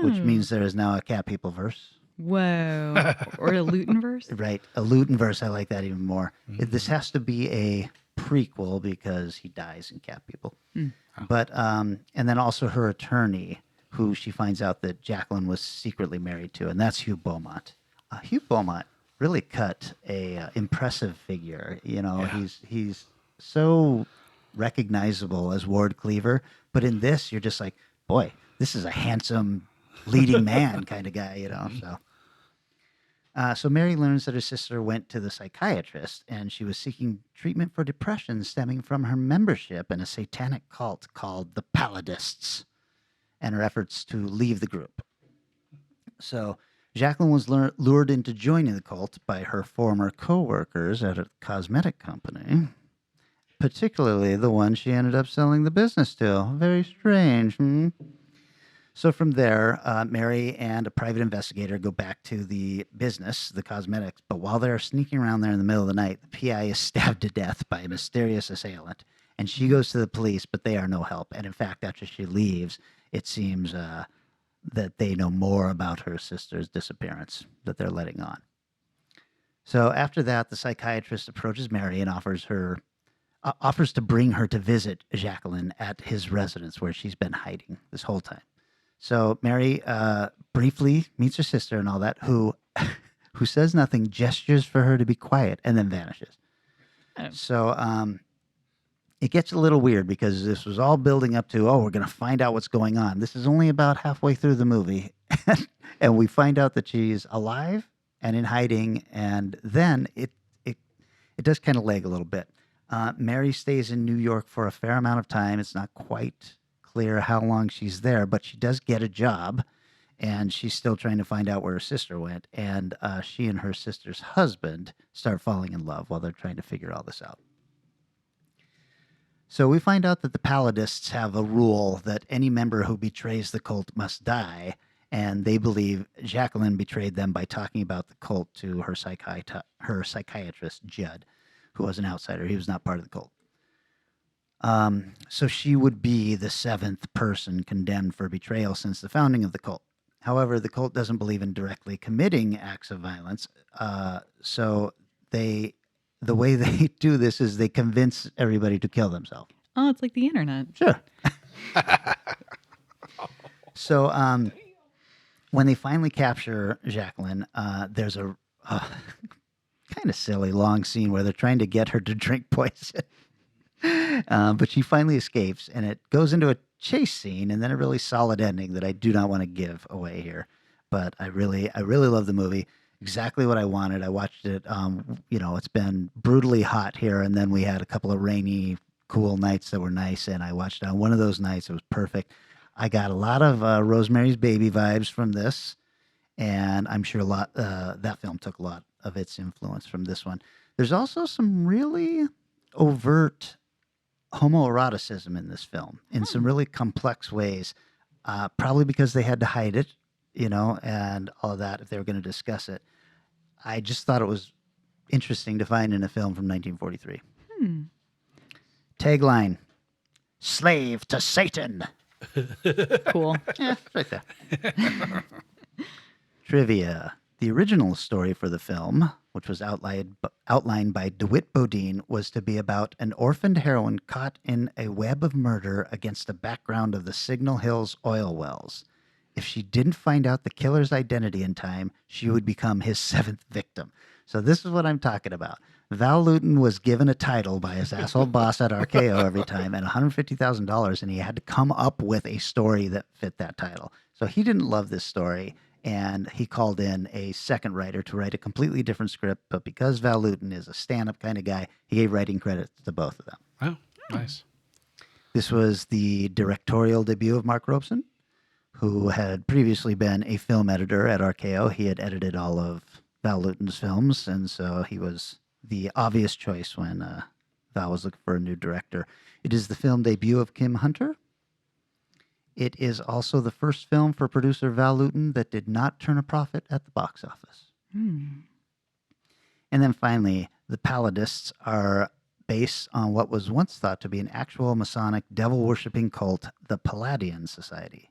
which means there is now a Cat People verse. Whoa. Or a Lutonverse? Right. A Lutonverse. I like that even more. This has to be a prequel because he dies in Cat People. But, and then also her attorney, who she finds out that Jacqueline was secretly married to, and that's Hugh Beaumont. Hugh Beaumont really cut a impressive figure. He's so recognizable as Ward Cleaver, but in this, you're just like, boy, this is a handsome leading man kind of guy, So Mary learns that her sister went to the psychiatrist, and she was seeking treatment for depression stemming from her membership in a satanic cult called the Palladists, and her efforts to leave the group. So Jacqueline was lured into joining the cult by her former co-workers at a cosmetic company, particularly the one she ended up selling the business to. Very strange. So from there, Mary and a private investigator go back to the business, the cosmetics, but while they're sneaking around there in the middle of the night, the PI is stabbed to death by a mysterious assailant, And she goes to the police, but they are no help. And in fact, after she leaves, it seems that they know more about her sister's disappearance that they're letting on. So after that, the psychiatrist approaches Mary and offers to bring her to visit Jacqueline at his residence where she's been hiding this whole time. So Mary briefly meets her sister and all that, who says nothing, gestures for her to be quiet, and then vanishes. Oh. So it gets a little weird because this was all building up to, we're going to find out what's going on. This is only about halfway through the movie, and we find out that she's alive and in hiding, and then it does kind of lag a little bit. Mary stays in New York for a fair amount of time. It's not quite clear how long she's there, but she does get a job, and she's still trying to find out where her sister went. And she and her sister's husband start falling in love while they're trying to figure all this out. So we find out that the Paladists have a rule that any member who betrays the cult must die, and they believe Jacqueline betrayed them by talking about the cult to her psychiatrist, Judd, who was an outsider. He was not part of the cult. So she would be the seventh person condemned for betrayal since the founding of the cult. However, the cult doesn't believe in directly committing acts of violence. So the way they do this is they convince everybody to kill themselves. Oh, it's like the internet. Sure. So when they finally capture Jacqueline, there's a kind of silly long scene where they're trying to get her to drink poison. But she finally escapes, and it goes into a chase scene, and then a really solid ending that I do not want to give away here. But I really love the movie. Exactly what I wanted. I watched it. It's been brutally hot here, and then we had a couple of rainy, cool nights that were nice, and I watched it on one of those nights. It was perfect. I got a lot of Rosemary's Baby vibes from this, and I'm sure that film took a lot of its influence from this one. There's also some really overt homoeroticism in this film in some really complex ways, probably because they had to hide it, and all of that if they were going to discuss it. I just thought it was interesting to find in a film from 1943. Tagline, slave to Satan. Cool. Yeah, right there. Trivia. The original story for the film, which was outlined by DeWitt Bodine, was to be about an orphaned heroine caught in a web of murder against a background of the Signal Hills oil wells. If she didn't find out the killer's identity in time, she would become his seventh victim. So this is what I'm talking about. Val Lewton was given a title by his asshole boss at RKO every time and $150,000, and he had to come up with a story that fit that title. So he didn't love this story, and he called in a second writer to write a completely different script. But because Val Lewton is a stand-up kind of guy, he gave writing credits to both of them. Oh, nice. This was the directorial debut of Mark Robeson, who had previously been a film editor at RKO. He had edited all of Val Lewton's films, and so he was the obvious choice when Val was looking for a new director. It is the film debut of Kim Hunter. It is also the first film for producer Val Lewton that did not turn a profit at the box office. And then finally, the Paladists are based on what was once thought to be an actual Masonic devil-worshipping cult, the Palladian Society.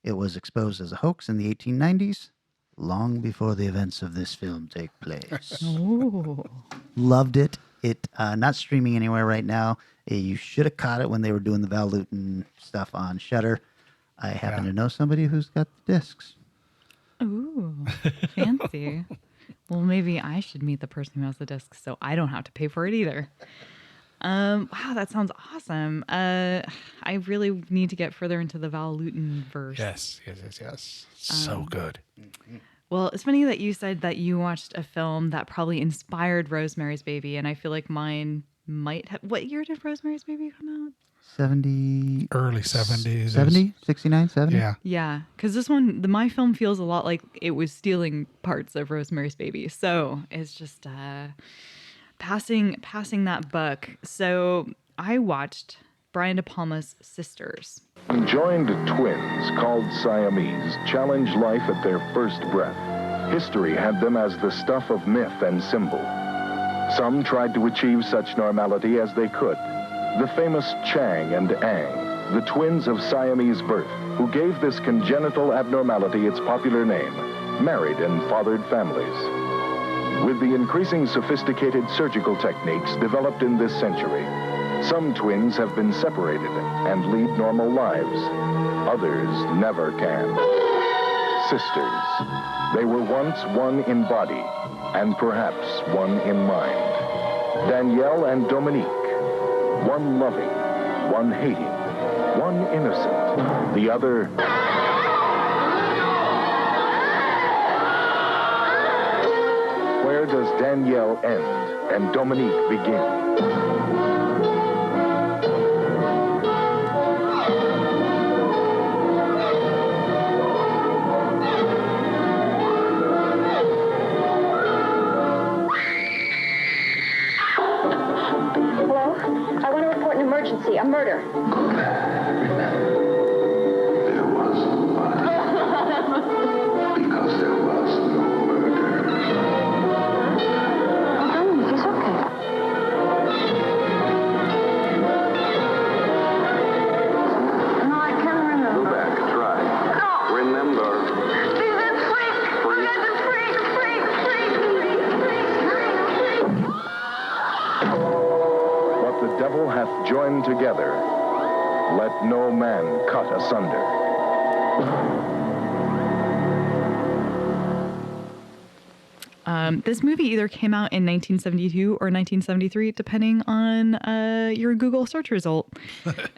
It was exposed as a hoax in the 1890s, long before the events of this film take place. Oh. Loved it. It not streaming anywhere right now. You should have caught it when they were doing the Val Lewton stuff on Shudder. I happen to know somebody who's got the discs. Ooh, fancy. Well, maybe I should meet the person who has the discs so I don't have to pay for it either. Wow, that sounds awesome. I really need to get further into the Val Lewton verse. Yes. So good. Well, it's funny that you said that you watched a film that probably inspired Rosemary's Baby, and I feel like mine might have. What year did Rosemary's Baby come out? 70... Early 70s. 70? 69, 70? Yeah. Yeah, because this one, my film feels a lot like it was stealing parts of Rosemary's Baby. So it's just passing that buck. So I watched Brian De Palma's Sisters. Conjoined twins called Siamese challenge life at their first breath. History had them as the stuff of myth and symbol. Some tried to achieve such normality as they could. The famous Chang and Ang, the twins of Siamese birth, who gave this congenital abnormality its popular name, married and fathered families. With the increasing sophisticated surgical techniques developed in this century, some twins have been separated and lead normal lives. Others never can. Sisters. They were once one in body, and perhaps one in mind. Danielle and Dominique. One loving, one hating, one innocent, the other... Where does Danielle end and Dominique begin? A murder. There was no body. Because there was no murder. Oh, Dominic, it's okay. No, I can't remember. Go back, try. No. Remember. Please, it's freak. Forget the freak. What the devil hath joined together, let no man cut asunder. This movie either came out in 1972 or 1973, depending on your Google search result,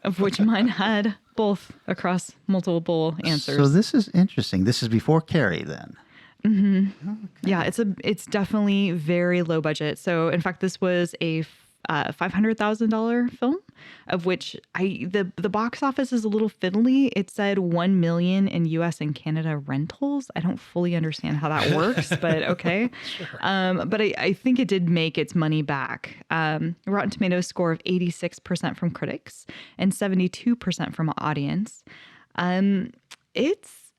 of which mine had both across multiple answers. So this is interesting. This is before Carrie, then. Mm-hmm. Okay. Yeah, it's definitely very low budget. So in fact, this was a $500,000 film, of which the box office is a little fiddly. It said 1 million in US and Canada rentals. I don't fully understand how that works, but okay. Sure. But I think it did make its money back. Rotten Tomatoes score of 86% from critics and 72% from audience. It's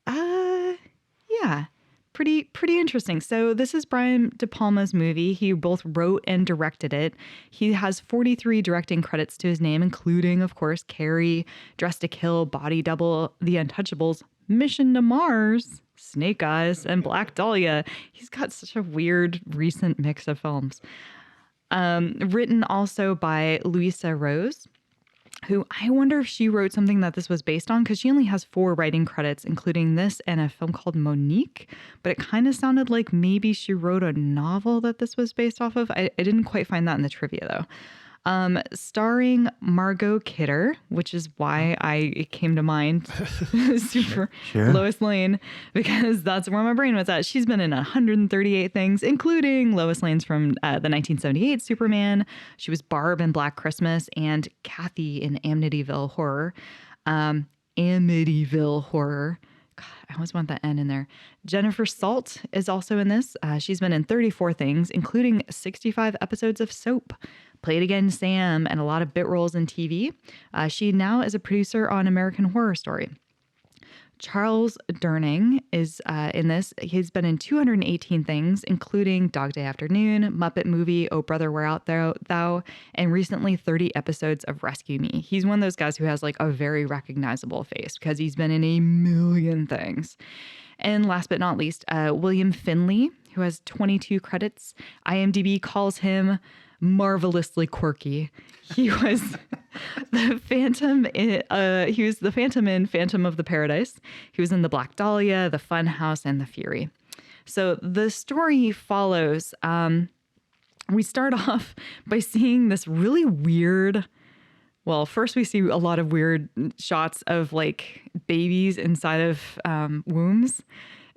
yeah. Pretty interesting. So this is Brian De Palma's movie. He both wrote and directed it. He has 43 directing credits to his name, including, of course, Carrie, Dressed to Kill, Body Double, The Untouchables, Mission to Mars, Snake Eyes, and Black Dahlia. He's got such a weird recent mix of films. Written also by Louisa Rose, who I wonder if she wrote something that this was based on, because she only has 4 writing credits, including this and a film called Monique. But it kind of sounded like maybe she wrote a novel that this was based off of. I didn't quite find that in the trivia, though. Starring Margot Kidder, which is why it came to mind. Super Sure. Lois Lane, because that's where my brain was at. She's been in 138 things, including Lois Lane's from the 1978 Superman. She was Barb in Black Christmas and Kathy in Amityville Horror. Amityville Horror. God, I always want that N in there. Jennifer Salt is also in this. She's been in 34 things, including 65 episodes of Soap. Played Again Sam and a lot of bit roles in TV. She now is a producer on American Horror Story. Charles Durning is in this. He's been in 218 things, including Dog Day Afternoon, Muppet Movie, Oh Brother, Where Art Thou, and recently 30 episodes of Rescue Me. He's one of those guys who has like a very recognizable face because he's been in a million things. And last but not least, William Finley, who has 22 credits. IMDb calls him marvelously quirky. He was the Phantom. He was the Phantom in Phantom of the Paradise. He was in The Black Dahlia, The Fun House, and The Fury. So the story follows. We start off by seeing this really weird. Well, first we see a lot of weird shots of like babies inside of wombs.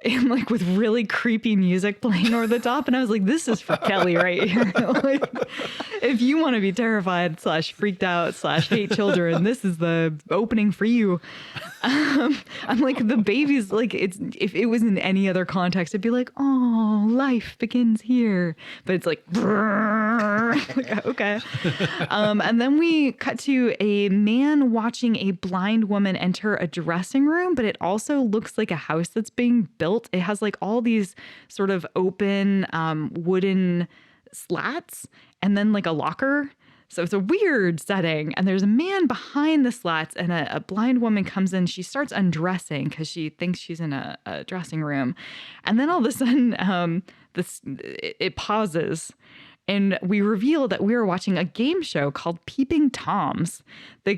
And like with really creepy music playing over the top. And I was like, this is for Kelly right here. Like, if you want to be terrified / freaked out / hate children, this is the opening for you. I'm like, the babies, like if it was in any other context, it'd be like, oh, life begins here. But it's like, like okay. And then we cut to a man watching a blind woman enter a dressing room, but it also looks like a house that's being built. It has like all these sort of open wooden slats and then like a locker. So it's a weird setting. And there's a man behind the slats, and a blind woman comes in. She starts undressing because she thinks she's in a dressing room. And then all of a sudden, it pauses. And we reveal that we are watching a game show called Peeping Toms. The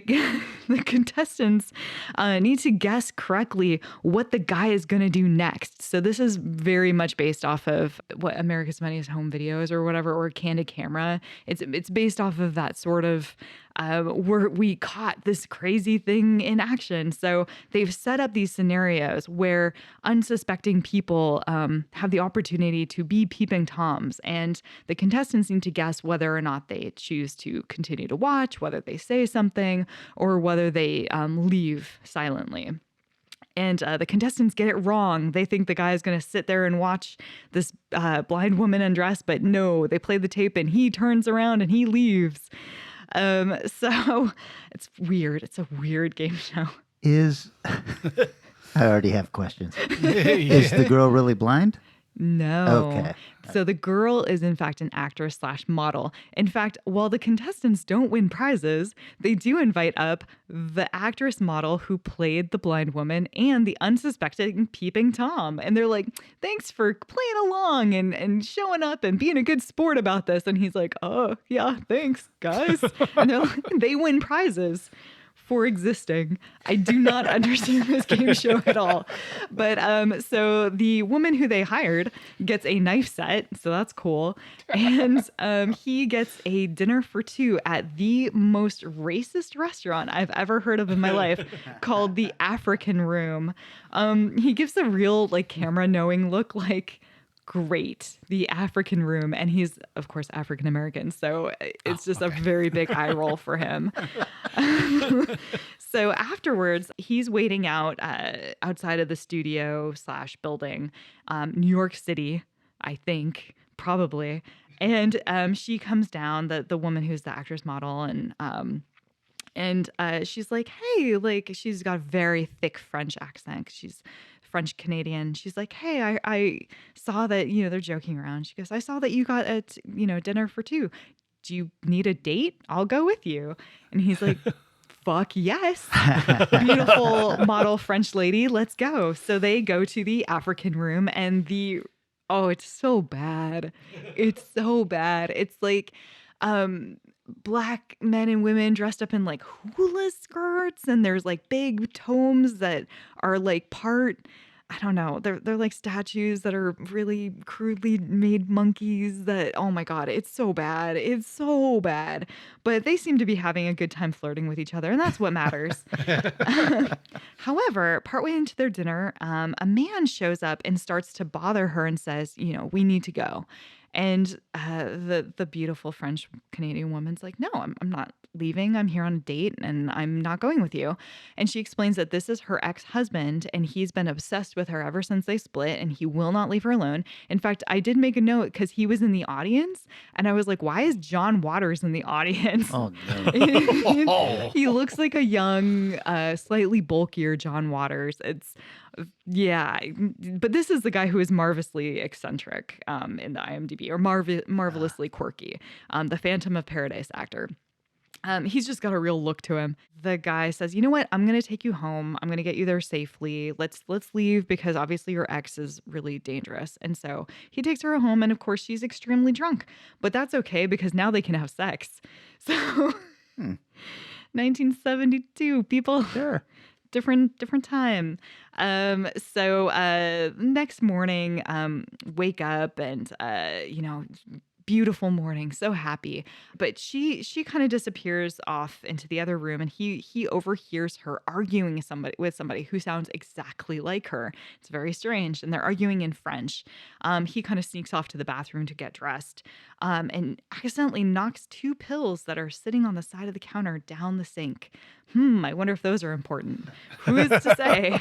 contestants need to guess correctly what the guy is going to do next. So this is very much based off of what America's Funniest Home Videos or whatever, or Candid Camera. It's based off of that sort of where we caught this crazy thing in action. So they've set up these scenarios where unsuspecting people have the opportunity to be peeping toms, and the contestants need to guess whether or not they choose to continue to watch, whether they say something, or whether they leave silently. And the contestants get it wrong. They think the guy is going to sit there and watch this blind woman undress, but no, they play the tape and he turns around and he leaves. So it's weird. It's a weird game show. I already have questions. Is the girl really blind? No. Okay. So the girl is in fact an actress / model. In fact, while the contestants don't win prizes, they do invite up the actress model who played the blind woman and the unsuspecting peeping Tom. And they're like, thanks for playing along and showing up and being a good sport about this. And he's like, oh, yeah, thanks, guys. And they win prizes for existing. I do not understand this game show at all. But so the woman who they hired gets a knife set, so that's cool. And he gets a dinner for two at the most racist restaurant I've ever heard of in my life, called the African Room. He gives a real camera knowing look, like, great, the African Room, and he's of course African American, so it's just a very big eye roll for him. So afterwards, he's waiting out outside of the studio / building, New York City, I think, probably, and she comes down, the woman who's the actress model, and she's like, hey, she's got a very thick French accent. She's French Canadian. She's like, hey, I saw that, they're joking around. She goes, I saw that you got a, dinner for two. Do you need a date? I'll go with you. And he's like, fuck yes. Beautiful model French lady. Let's go. So they go to the African Room, and it's so bad. It's so bad. It's like, Black men and women dressed up in hula skirts, and there's big tomes that are part, I don't know, they're like statues that are really crudely made monkeys that, oh my God, it's so bad. It's so bad. But they seem to be having a good time flirting with each other, and that's what matters. However, partway into their dinner, a man shows up and starts to bother her and says, we need to go. And the beautiful French Canadian woman's like, no, I'm not leaving. I'm here on a date and I'm not going with you. And she explains that this is her ex-husband and he's been obsessed with her ever since they split, and he will not leave her alone. In fact, I did make a note because he was in the audience and I was like, why is John Waters in the audience? Oh, no. He looks like a young, slightly bulkier John Waters. Yeah, but this is the guy who is marvelously eccentric in the IMDb, or marvelously quirky, the Phantom of Paradise actor. He's just got a real look to him. The guy says, you know what? I'm going to take you home. I'm going to get you there safely. Let's leave because obviously your ex is really dangerous. And so he takes her home, and of course she's extremely drunk, but that's okay because now they can have sex. So 1972, people. Sure. Different time. So next morning, wake up and, beautiful morning, so happy. But she kind of disappears off into the other room, and he overhears her arguing with somebody who sounds exactly like her. It's very strange, and they're arguing in French. He kind of sneaks off to the bathroom to get dressed, and accidentally knocks two pills that are sitting on the side of the counter down the sink. I wonder if those are important. Who is to say?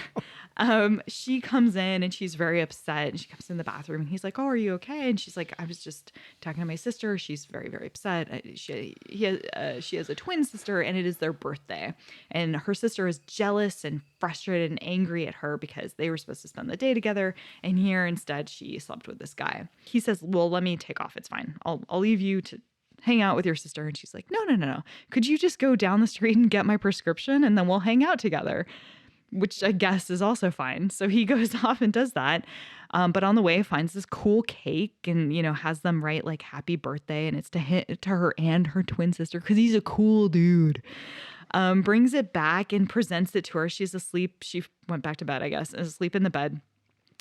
She comes in and she's very upset, and she comes in the bathroom and he's like, oh, are you okay? And she's like, I was just talking to my sister. She's very, very upset. She has a twin sister, and it is their birthday. And her sister is jealous and frustrated and angry at her because they were supposed to spend the day together. And here instead she slept with this guy. He says, well, let me take off. It's fine. I'll leave you to hang out with your sister. And she's like, no. Could you just go down the street and get my prescription and then we'll hang out together? Which I guess is also fine. So he goes off and does that. But on the way finds this cool cake and, has them write like happy birthday. And it's to her and her twin sister because he's a cool dude. Brings it back and presents it to her. She's asleep. She went back to bed, I guess, is asleep in the bed.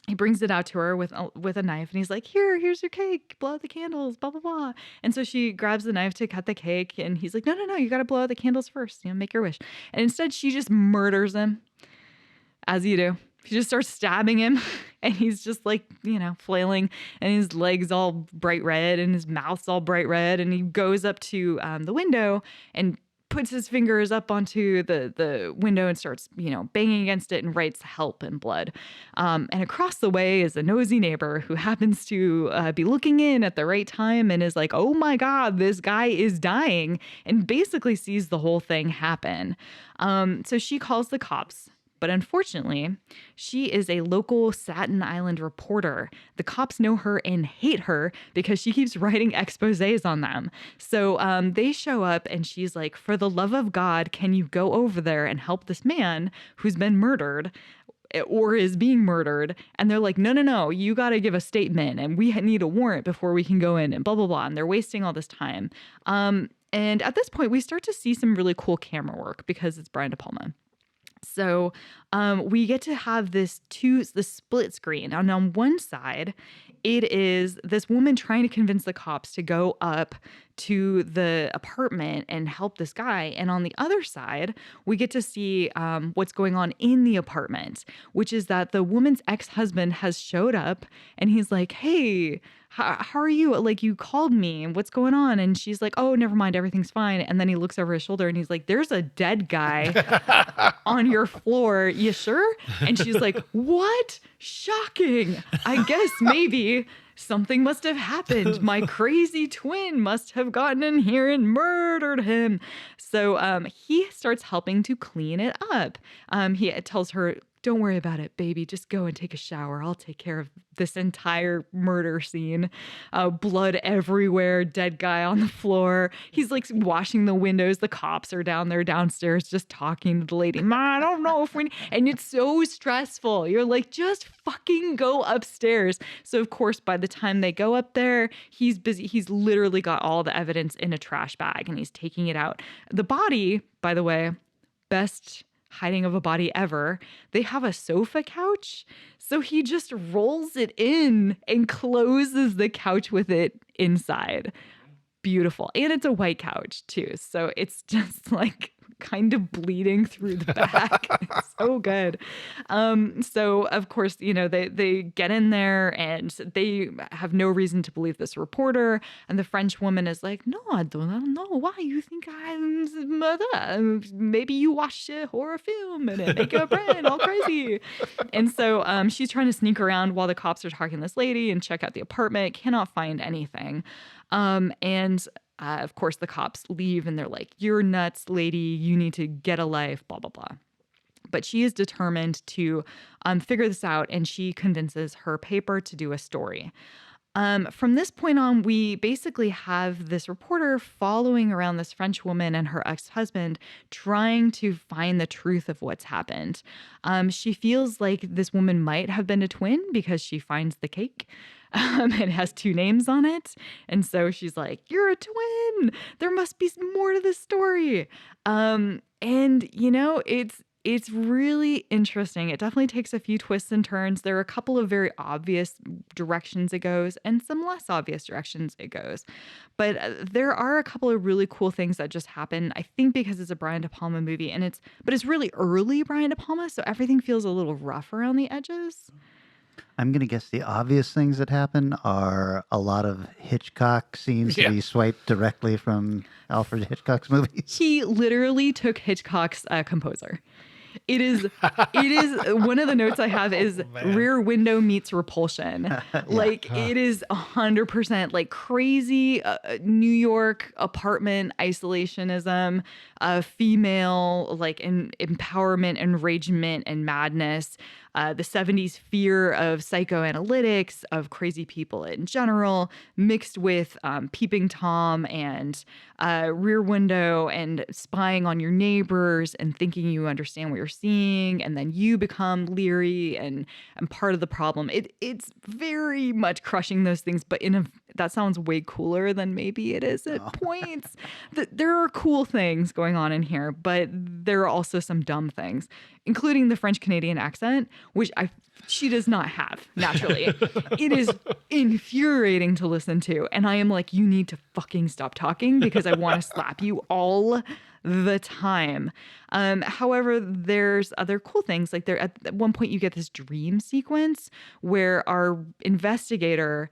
He brings it out to her with a knife and he's like, here's your cake, blow out the candles, blah, blah, blah. And so she grabs the knife to cut the cake and he's like, no, you got to blow out the candles first, make your wish. And instead she just murders him. As you do. She just starts stabbing him and he's just like, flailing and his legs all bright red and his mouth's all bright red. And he goes up to the window and puts his fingers up onto the window and starts, banging against it and writes help in blood. And across the way is a nosy neighbor who happens to be looking in at the right time and is like, oh my God, this guy is dying, and basically sees the whole thing happen. So she calls the cops. But unfortunately, she is a local Staten Island reporter. The cops know her and hate her because she keeps writing exposés on them. So they show up and she's like, for the love of God, can you go over there and help this man who's been murdered or is being murdered? And they're like, no, you got to give a statement and we need a warrant before we can go in and blah, blah, blah. And they're wasting all this time. And at this point, we start to see some really cool camera work because it's Brian De Palma. So we get to have the split screen. And on one side, it is this woman trying to convince the cops to go up to the apartment and help this guy. And on the other side, we get to see what's going on in the apartment, which is that the woman's ex-husband has showed up and he's like, hey, how are you? Like, you called me. What's going on? And she's like, oh, never mind. Everything's fine. And then he looks over his shoulder and he's like, there's a dead guy on your floor. You sure? And she's like, what? Shocking. I guess maybe something must have happened. My crazy twin must have gotten in here and murdered him. So he starts helping to clean it up. He tells her, don't worry about it, baby. Just go and take a shower. I'll take care of this entire murder scene. Blood everywhere, dead guy on the floor. He's like washing the windows. The cops are down there downstairs just talking to the lady. I don't know if we... And it's so stressful. You're like, just fucking go upstairs. So, of course, by the time they go up there, he's busy. He's literally got all the evidence in a trash bag and he's taking it out. The body, by the way, best hiding of a body ever. They have a sofa couch. So he just rolls it in and closes the couch with it inside. Beautiful. And it's a white couch too. So it's just like kind of bleeding through the back. It's so good. So of course, they get in there and they have no reason to believe this reporter. And the French woman is like, no, I don't know why you think I'm mother. Maybe you watched a horror film and it make your brain all crazy. And so she's trying to sneak around while the cops are talking to this lady and check out the apartment. Cannot find anything. Of course, the cops leave and they're like, you're nuts, lady. You need to get a life, blah, blah, blah. But she is determined to figure this out, and she convinces her paper to do a story. From this point on, we basically have this reporter following around this French woman and her ex-husband, trying to find the truth of what's happened. She feels like this woman might have been a twin because she finds the cake. It has 2 names on it. And so she's like, you're a twin. There must be more to this story. It's really interesting. It definitely takes a few twists and turns. There are a couple of very obvious directions it goes and some less obvious directions it goes. But there are a couple of really cool things that just happen, I think because it's a Brian De Palma movie and it's really early Brian De Palma. So everything feels a little rough around the edges. I'm going to guess the obvious things that happen are a lot of Hitchcock scenes to be swiped directly from Alfred Hitchcock's movies. He literally took Hitchcock's composer. It is one of the notes I have is Rear Window meets Repulsion. It is 100% like crazy New York apartment isolationism, female like empowerment, enragement, and madness. the 70s fear of psychoanalytics, of crazy people in general, mixed with Peeping Tom and Rear Window and spying on your neighbors and thinking you understand what you're seeing, and then you become leery and part of the problem. It's very much crushing those things, but that sounds way cooler than maybe it is at points. There are cool things going on in here, but there are also some dumb things, including the French Canadian accent, which she does not have naturally. It is infuriating to listen to, and I am like, you need to fucking stop talking because I want to slap you all the time. However, there's other cool things. Like at one point you get this dream sequence where our investigator,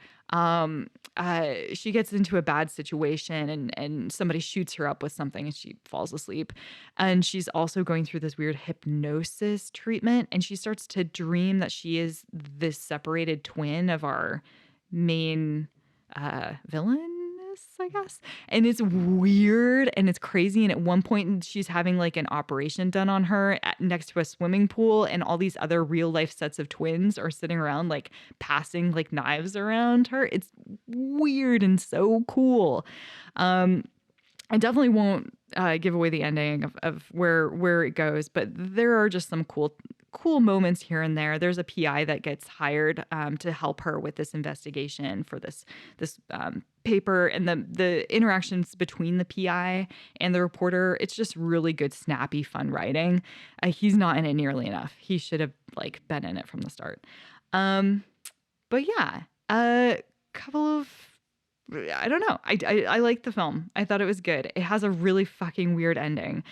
she gets into a bad situation and somebody shoots her up with something and she falls asleep. And she's also going through this weird hypnosis treatment, and she starts to dream that she is this separated twin of our main villain, I guess. And it's weird and it's crazy. And at one point she's having like an operation done on her next to a swimming pool, and all these other real life sets of twins are sitting around like passing like knives around her. It's weird and so cool. I definitely won't give away the ending of where it goes, but there are just some cool moments here and there. There's a PI that gets hired to help her with this investigation for this paper, and the interactions between the PI and the reporter, it's just really good, snappy, fun writing. He's not in it nearly enough. He should have like been in it from the start. But yeah, a couple of, I don't know. I like the film. I thought it was good. It has a really fucking weird ending,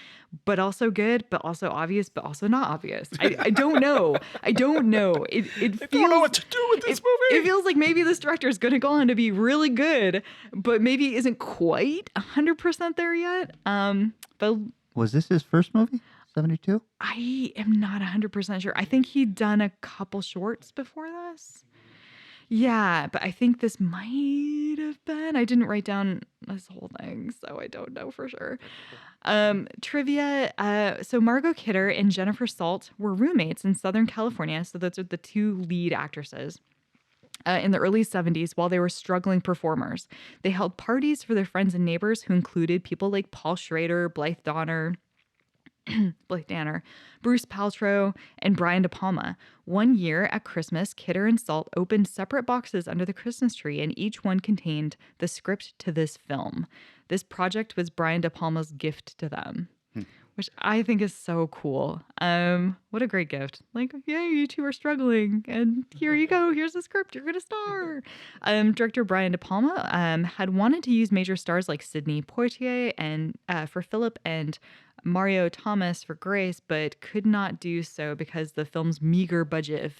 but also good, but also obvious, but also not obvious. I don't know. I don't know. It feels, I don't know what to do with this movie. It feels like maybe this director is going to go on to be really good, but maybe isn't quite 100% there yet. But was this his first movie? 72? I am not 100% sure. I think he'd done a couple shorts before this. Yeah, but I think this might have been. I didn't write down this whole thing, so I don't know for sure. Trivia. So Margot Kidder and Jennifer Salt were roommates in Southern California. So those are the two lead actresses. In the early 70s, while they were struggling performers, they held parties for their friends and neighbors, who included people like Paul Schrader, Blythe Danner, Bruce Paltrow, and Brian De Palma. One year at Christmas, Kidder and Salt opened separate boxes under the Christmas tree, and each one contained the script to this film. This project was Brian De Palma's gift to them, which I think is so cool. What a great gift. Like, yeah, you two are struggling, and here you go. Here's the script. You're going to star. Director Brian De Palma had wanted to use major stars like Sidney Poitier and for Philip and Mario Thomas for Grace, but could not do so because the film's meager budget of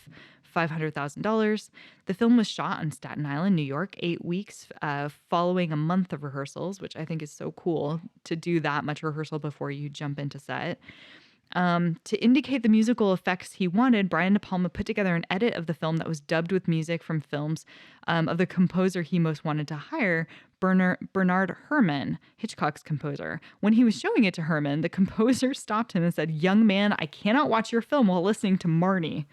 $500,000. The film was shot on Staten Island, New York, 8 weeks following a month of rehearsals, which I think is so cool to do that much rehearsal before you jump into set. To indicate the musical effects he wanted, Brian De Palma put together an edit of the film that was dubbed with music from films of the composer he most wanted to hire, Bernard Herrmann, Hitchcock's composer. When he was showing it to Herrmann, the composer stopped him and said, "Young man, I cannot watch your film while listening to Marnie."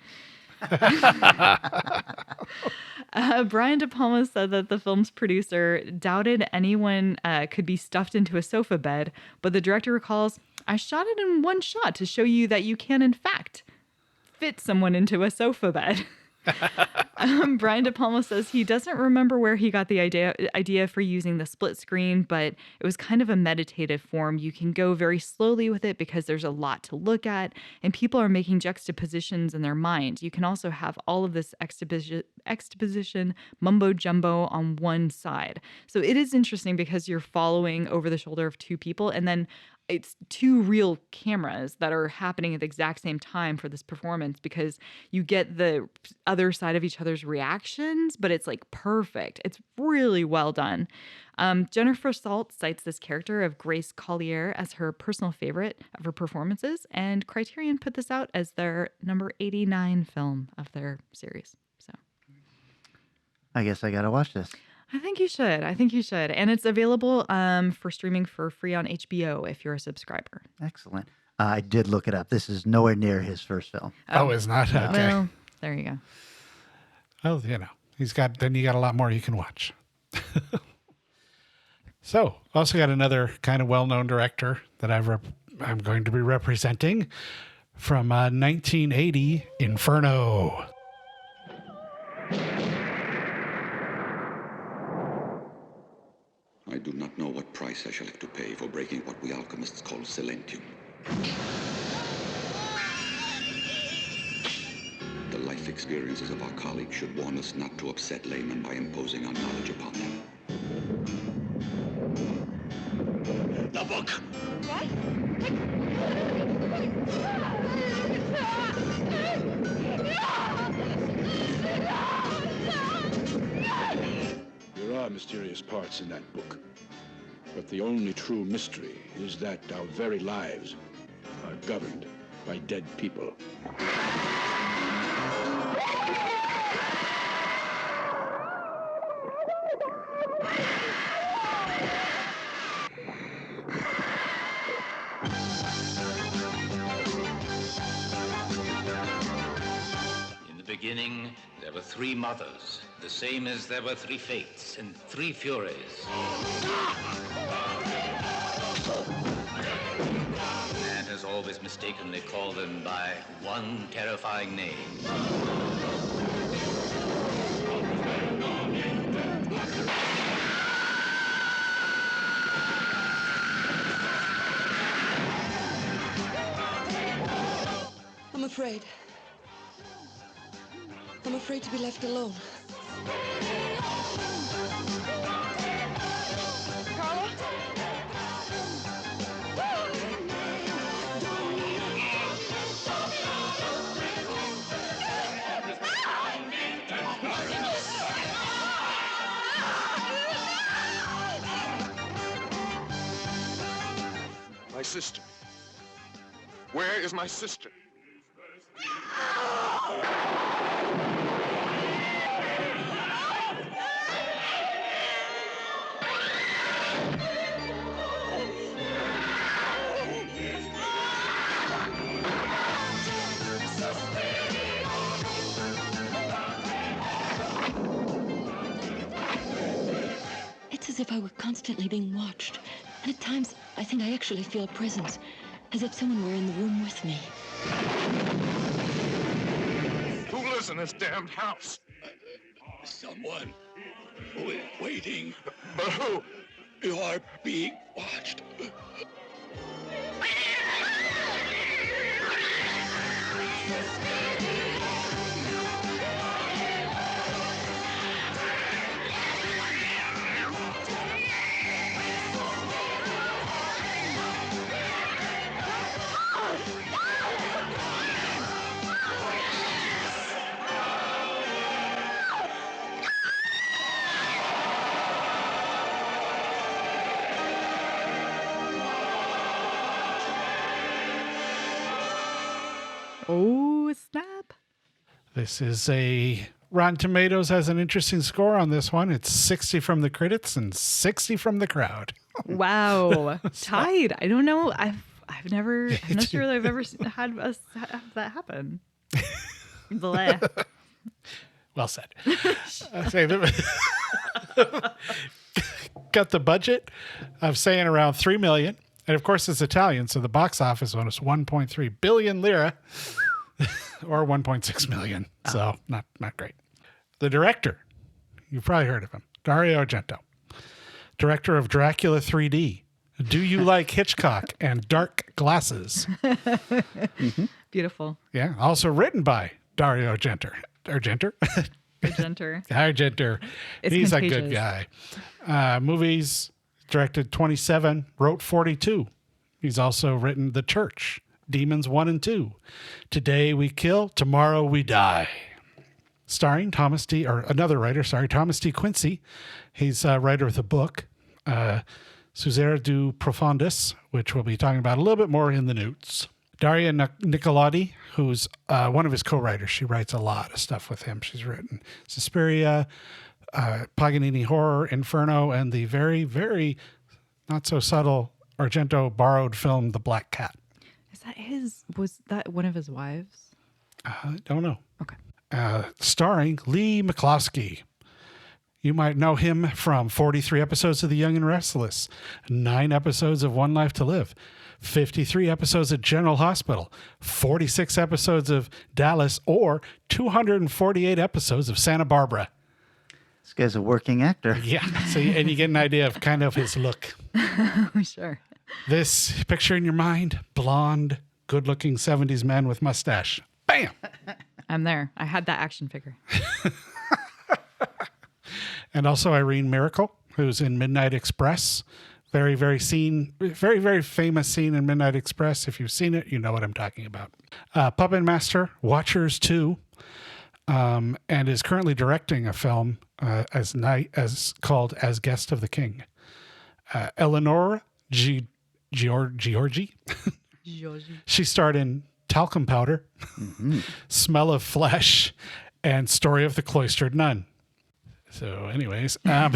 Brian De Palma said that the film's producer doubted anyone could be stuffed into a sofa bed, but the director recalls, "I shot it in one shot to show you that you can, in fact, fit someone into a sofa bed." Brian De Palma says he doesn't remember where he got the idea for using the split screen, but it was kind of a meditative form. You can go very slowly with it because there's a lot to look at, and people are making juxtapositions in their mind. You can also have all of this exposition mumbo jumbo on one side. So it is interesting because you're following over the shoulder of two people, and then it's two real cameras that are happening at the exact same time for this performance, because you get the other side of each other's reactions, but it's like perfect. It's really well done. Jennifer Salt cites this character of Grace Collier as her personal favorite of her performances, and Criterion put this out as their number 89 film of their series. So I guess I got to watch this. I think you should. And it's available for streaming for free on HBO if you're a subscriber. Excellent. I did look it up. This is nowhere near his first film. Oh, it's not? Okay. Well, there you go. Well, you got a lot more you can watch. So, also got another kind of well-known director that I'm going to be representing from 1980, Inferno. I do not know what price I shall have to pay for breaking what we alchemists call silentium. The life experiences of our colleagues should warn us not to upset laymen by imposing our knowledge upon them. The book. There are mysterious parts in that book, but the only true mystery is that our very lives are governed by dead people. In the beginning, there were three mothers, the same as there were three fates and three furies. Man has always mistakenly called them by one terrifying name. I'm afraid. I'm afraid to be left alone. Carla? My sister. Where is my sister? It's as if I were constantly being watched. And at times, I think I actually feel a presence, as if someone were in the room with me. Who lives in this damned house? Someone who is waiting. But who? You are being watched. Oh, snap. This is a Rotten Tomatoes has an interesting score on this one. It's 60 from the critics and 60 from the crowd. Wow. Tied. I don't know. I'm not sure that I've ever had us have that happen. Bleh. Well said. Got the budget of saying around 3 million. And of course, it's Italian, so the box office one is 1.3 billion lira or 1.6 million. So not great. The director, you've probably heard of him, Dario Argento, director of Dracula 3D. Do You Like Hitchcock and Dark Glasses? Mm-hmm. Beautiful. Yeah. Also written by Dario Argento. Argenter. Argento. It's He's contagious. a good guy. Movies, directed 27, wrote 42. He's also written The Church, Demons 1 and 2, Today We Kill, Tomorrow We Die. Starring Thomas D. Quincy. He's a writer of the book, Susera du Profundis, which we'll be talking about a little bit more in the notes. Daria Nicolodi, who's one of his co-writers. She writes a lot of stuff with him. She's written Suspiria, Paganini Horror, Inferno, and the very, very not so subtle Argento borrowed film, The Black Cat. Was that one of his wives? I don't know. Okay. Starring Lee McCloskey. You might know him from 43 episodes of The Young and Restless, 9 episodes of One Life to Live, 53 episodes of General Hospital, 46 episodes of Dallas, or 248 episodes of Santa Barbara. This guy's a working actor. Yeah. So, and you get an idea of kind of his look. Sure. This picture in your mind, blonde, good-looking 70s man with mustache. Bam! I'm there. I had that action figure. And also Irene Miracle, who's in Midnight Express. Very, very famous scene in Midnight Express. If you've seen it, you know what I'm talking about. Puppet Master, Watchers 2, and is currently directing a film called As Guest of the King. Eleanor Georgi. She starred in Talcum Powder, Smell of Flesh, and Story of the Cloistered Nun. So anyways, I'm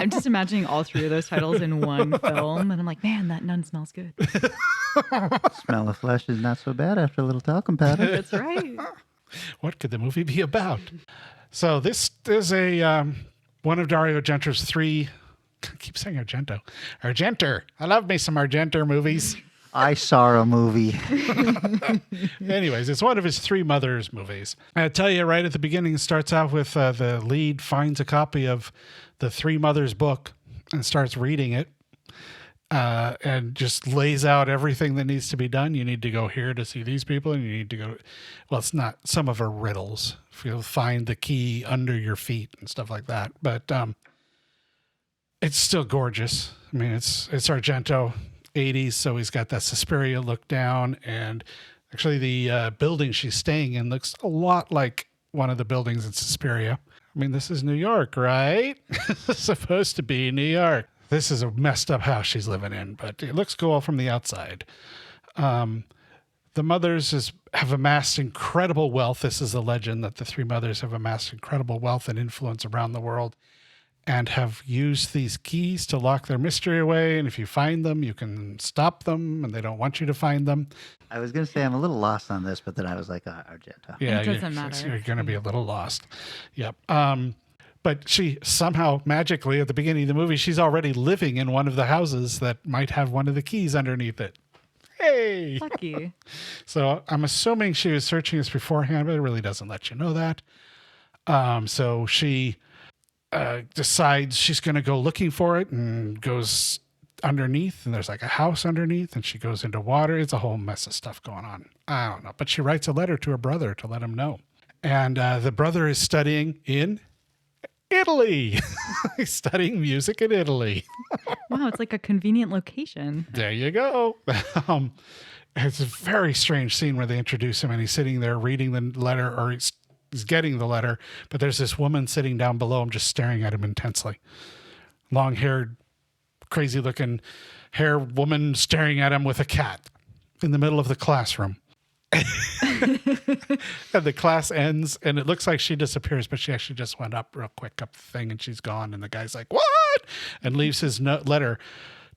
just imagining all 3 of those titles in one film, and I'm like, man, that nun smells good. Smell of Flesh is not so bad after a little talcum powder. That's right. What could the movie be about? So this is one of Dario Argento's 3. I keep saying Argento. Argenter. I love me some Argenter movies. I saw a movie. Anyways, it's one of his 3 mothers movies. I tell you right at the beginning, it starts out with the lead finds a copy of the 3 mothers book and starts reading it and just lays out everything that needs to be done. You need to go here to see these people, and you need to go. Well, it's not, some of her riddles. You'll find the key under your feet and stuff like that. But it's still gorgeous. I mean, it's Argento. 80s, so he's got that Suspiria look down, and actually the building she's staying in looks a lot like one of the buildings in Suspiria. I mean, this is New York, right? This is supposed to be New York. This is a messed up house she's living in, but it looks cool from the outside. The mothers have amassed incredible wealth. This is a legend that the 3 mothers have amassed incredible wealth and influence around the world, and have used these keys to lock their mystery away. And if you find them, you can stop them, and they don't want you to find them. I was going to say I'm a little lost on this, but then I was like, Argento. Yeah, it doesn't matter. You're going to be a little lost. Yep. But she somehow, magically, at the beginning of the movie, she's already living in one of the houses that might have one of the keys underneath it. Hey! Lucky. So I'm assuming she was searching this beforehand, but it really doesn't let you know that. So she decides she's going to go looking for it and goes underneath, and there's like a house underneath, and she goes into water. It's a whole mess of stuff going on. I don't know. But she writes a letter to her brother to let him know. And the brother is studying in Italy. He's studying music in Italy. Wow, it's like a convenient location. There you go. It's a very strange scene where they introduce him, and he's sitting there reading the letter, or he's getting the letter, but there's this woman sitting down below him just staring at him intensely. Long-haired, crazy-looking hair woman staring at him with a cat in the middle of the classroom. And the class ends, and it looks like she disappears, but she actually just went up real quick up the thing, and she's gone, and the guy's like, what? And leaves his letter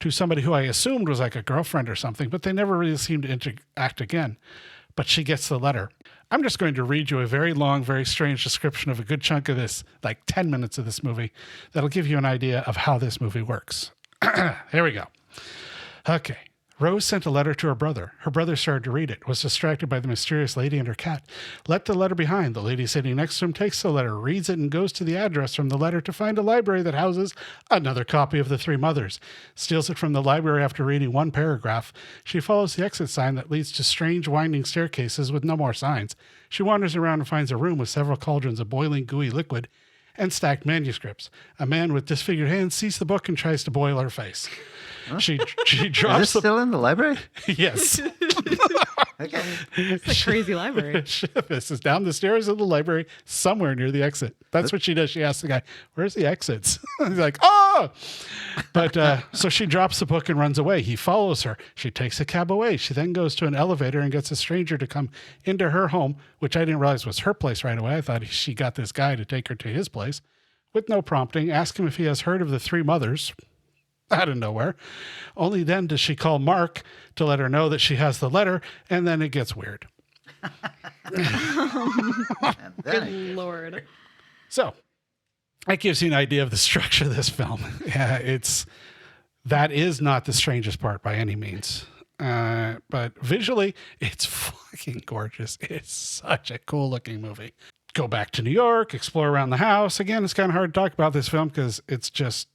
to somebody who I assumed was like a girlfriend or something, but they never really seemed to interact again. But she gets the letter. I'm just going to read you a very long, very strange description of a good chunk of this, like 10 minutes of this movie, that'll give you an idea of how this movie works. Here we go. Okay. Rose sent a letter to her brother. Her brother started to read it, was distracted by the mysterious lady and her cat. Left the letter behind. The lady sitting next to him takes the letter, reads it, and goes to the address from the letter to find a library that houses another copy of The 3 Mothers. Steals it from the library after reading one paragraph. She follows the exit sign that leads to strange winding staircases with no more signs. She wanders around and finds a room with several cauldrons of boiling gooey liquid and stacked manuscripts. A man with disfigured hands sees the book and tries to boil her face. Huh? She drops. Is this still in the library? Yes. Okay. It's a crazy library. This is down the stairs of the library, somewhere near the exit. That's what she does. She asks the guy, "Where's the exits?" He's like, "Oh!" But so she drops the book and runs away. He follows her. She takes a cab away. She then goes to an elevator and gets a stranger to come into her home, which I didn't realize was her place right away. I thought she got this guy to take her to his place with no prompting. Ask him if he has heard of The 3 Mothers. out of nowhere. Only then does she call Mark to let her know that she has the letter, and then it gets weird. Good Lord. So that gives you an idea of the structure of this film. Yeah, that is not the strangest part by any means. But visually, it's fucking gorgeous. It's such a cool looking movie. Go back to New York, explore around the house. Again, it's kind of hard to talk about this film because it's just,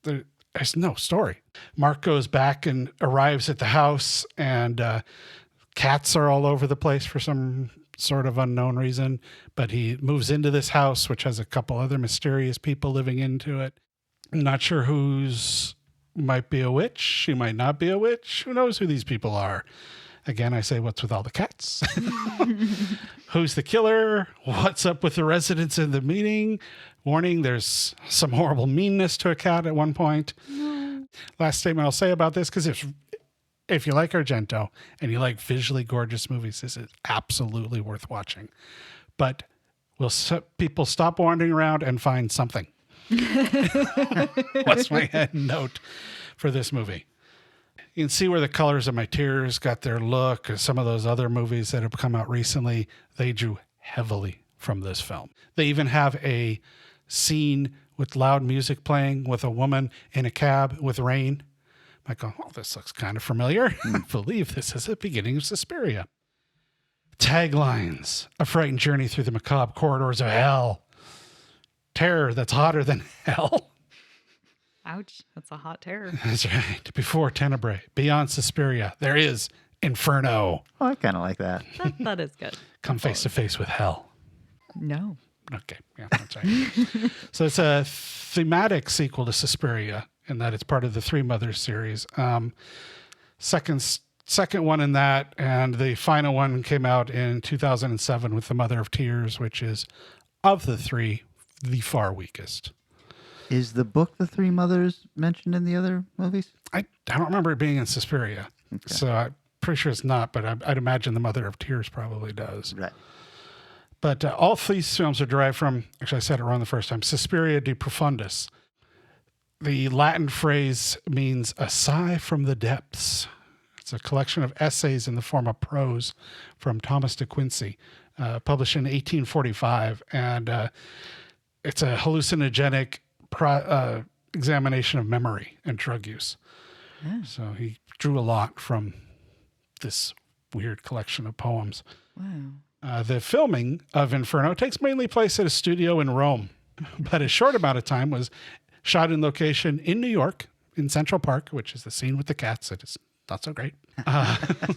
there's no story. Mark goes back and arrives at the house, and cats are all over the place for some sort of unknown reason. But he moves into this house, which has a couple other mysterious people living into it. I'm not sure who's might be a witch. She might not be a witch. Who knows who these people are? Again, I say, what's with all the cats? Who's the killer? What's up with the residents in the meeting? Warning, there's some horrible meanness to a cat at one point. No. Last statement I'll say about this, because if you like Argento and you like visually gorgeous movies, this is absolutely worth watching. But will people stop wandering around and find something? What's my head note for this movie? You can see where The Colors of My Tears got their look. Some of those other movies that have come out recently, they drew heavily from this film. They even have a scene with loud music playing with a woman in a cab with rain. I go, oh, this looks kind of familiar. I believe this is the beginning of Suspiria. Taglines: a frightened journey through the macabre corridors of hell. Terror that's hotter than hell. Ouch, that's a hot terror. That's right. Before Tenebrae, beyond Suspiria, there is Inferno. Oh, I kind of like that. That is good. Come face to face with hell. No. Okay, yeah, that's right. So it's a thematic sequel to Suspiria in that it's part of the Three Mothers series. Second one in that, and the final one came out in 2007 with The Mother of Tears, which is, of the three, the far weakest. Is the book The Three Mothers mentioned in the other movies? I don't remember it being in Suspiria. Okay. So I'm pretty sure it's not, but I'd imagine The Mother of Tears probably does. Right. But all these films are derived from, actually I said it wrong the first time, Suspiria de Profundis. The Latin phrase means a sigh from the depths. It's a collection of essays in the form of prose from Thomas de Quincey, published in 1845. And it's a hallucinogenic examination of memory and drug use. Yeah. So he drew a lot from this weird collection of poems. Wow. The filming of Inferno takes mainly place at a studio in Rome, but a short amount of time was shot in location in New York, in Central Park, which is the scene with the cats. It is not so great.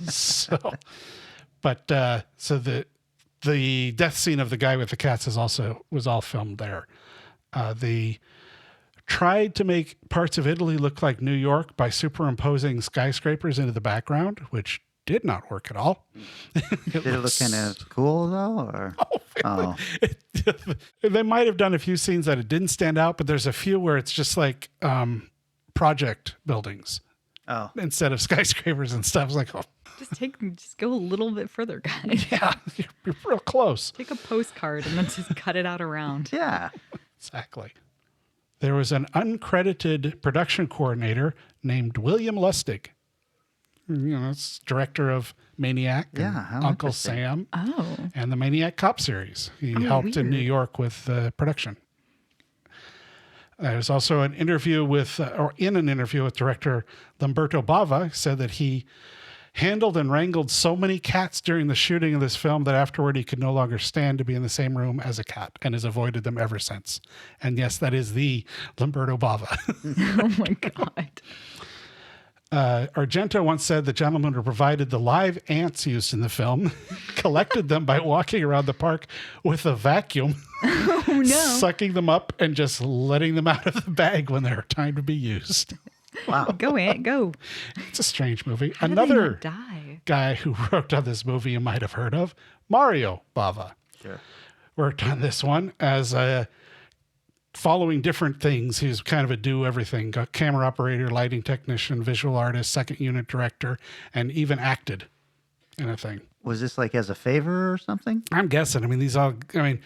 So the death scene of the guy with the cats was all filmed there. They tried to make parts of Italy look like New York by superimposing skyscrapers into the background, which did not work at all. Did it look kind of cool though? Or? Oh. They might have done a few scenes that it didn't stand out, but there's a few where it's just like project buildings. Oh. Instead of skyscrapers and stuff. It's like, oh. Just go a little bit further, guys. Yeah, you're real close. Take a postcard and then just cut it out around. Yeah. Exactly. There was an uncredited production coordinator named William Lustig. You know, it's director of Maniac and Uncle Sam and the Maniac Cop series. He helped in New York with production. There's also an interview with director Lamberto Bava. He said that he handled and wrangled so many cats during the shooting of this film that afterward he could no longer stand to be in the same room as a cat and has avoided them ever since. And yes, that is the Lamberto Bava. Oh my God. Argento once said the gentleman who provided the live ants used in the film collected them by walking around the park with a vacuum, sucking them up and just letting them out of the bag when they're time to be used. Wow. Go, Ant, go. It's a strange movie. How Another did they not die? Guy who worked on this movie you might have heard of, Mario Bava. Sure. Worked on this one as following different things. He was kind of a do-everything. Got camera operator, lighting technician, visual artist, second unit director, and even acted in a thing. Was this like as a favor or something? I'm guessing. I mean,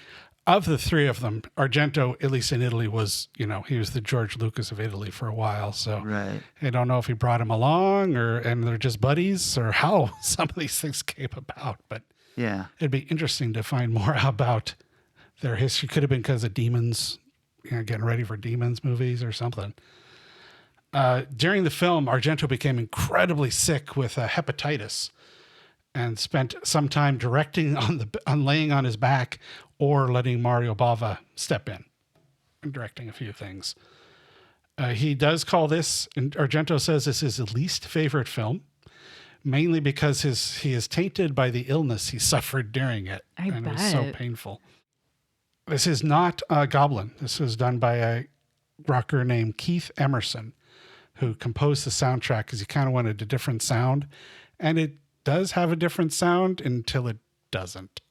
of the three of them, Argento, at least in Italy, was, he was the George Lucas of Italy for a while. So Right. I don't know if he brought him along and they're just buddies or how some of these things came about. But Yeah. it'd be interesting to find more about their history. Could have been because of Demons, getting ready for Demons movies or something. During the film, Argento became incredibly sick with hepatitis and spent some time directing on laying on his back or letting Mario Bava step in and directing a few things. He does call this, and Argento says this is his least favorite film, mainly because he is tainted by the illness he suffered during it. It was so painful. This is not Goblin. This was done by a rocker named Keith Emerson, who composed the soundtrack because he kind of wanted a different sound. And it does have a different sound until it doesn't.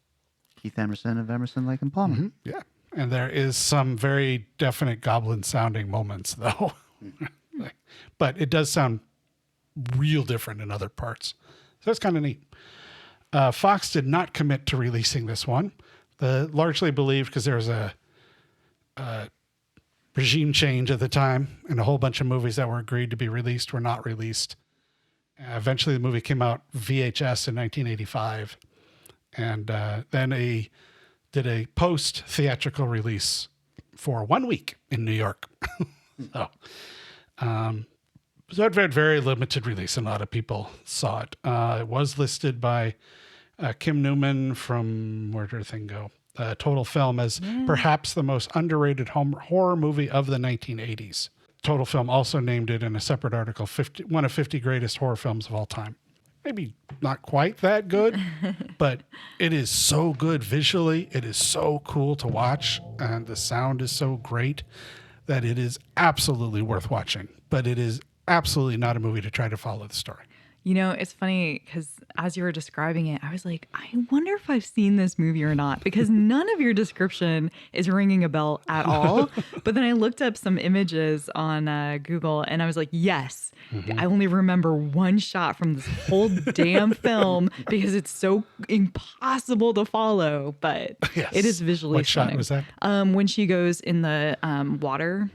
Keith Emerson of Emerson, Lake and Palma. Mm-hmm. Yeah. And there is some very definite Goblin sounding moments, though. But it does sound real different in other parts. So it's kind of neat. Fox did not commit to releasing this one. Largely believed because there was a regime change at the time, and a whole bunch of movies that were agreed to be released were not released. Eventually, the movie came out VHS in 1985, and then did a post-theatrical release for 1 week in New York. So it had very limited release, and a lot of people saw it. It was listed by Kim Newman from, where did the thing go? Total Film as perhaps the most underrated horror movie of the 1980s. Total Film also named it in a separate article, one of 50 greatest horror films of all time. Maybe not quite that good, but it is so good visually. It is so cool to watch, and the sound is so great that it is absolutely worth watching. But it is absolutely not a movie to try to follow the story. It's funny because as you were describing it, I was like, I wonder if I've seen this movie or not, because none of your description is ringing a bell at all. But then I looked up some images on Google and I was like, yes, I only remember one shot from this whole damn film because it's so impossible to follow, but it is visually stunning. What shot was that? When she goes in the water.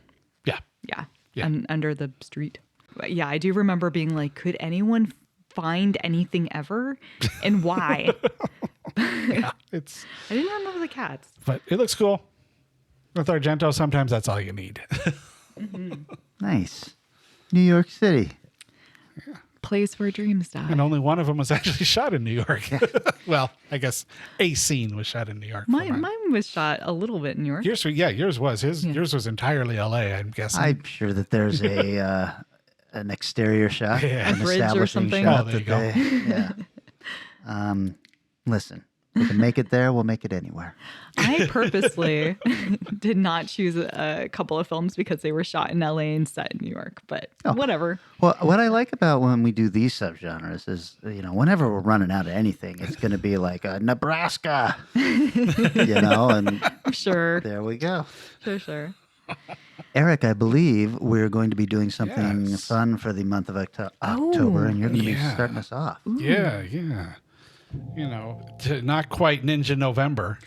Yeah. And under the street. Yeah, I do remember being like, could anyone find anything ever? And why? I didn't remember the cats. But it looks cool. With Argento, sometimes that's all you need. Nice. New York City. Place where dreams die. And only one of them was actually shot in New York. Well, I guess a scene was shot in New York. Mine was shot a little bit in New York. Yours was. Yours was entirely LA, I'm guessing. I'm sure that there's an exterior shot, an bridge or something. Shot there you go. Listen, we can make it there. We'll make it anywhere. I purposely did not choose a couple of films because they were shot in LA and set in New York, but whatever. Well, what I like about when we do these subgenres is, whenever we're running out of anything, it's going to be like Nebraska, and sure. There we go. Sure. Eric, I believe we're going to be doing something fun for the month of October, and you're going to be starting us off. Ooh. Yeah. Not quite Ninja November.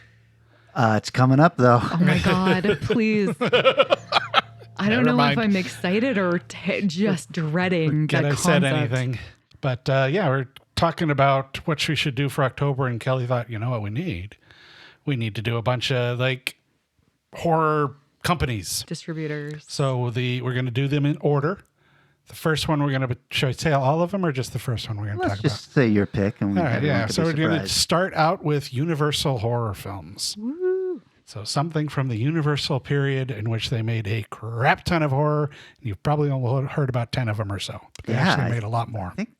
It's coming up, though. Oh, my God, please. I don't know if I'm excited or just dreading that concept. Said anything. But we're talking about what we should do for October, and Kelly thought, you know what we need? We need to do a bunch of horror companies, distributors. So we're going to do them in order. The first one we're going to should I say all of them or just the first one we're going to talk about? Let's just say your pick, and So we're going to start out with Universal horror films. Woo. So something from the Universal period in which they made a crap ton of horror. And you've probably only heard about 10 of them or so. But they actually made a lot more. I think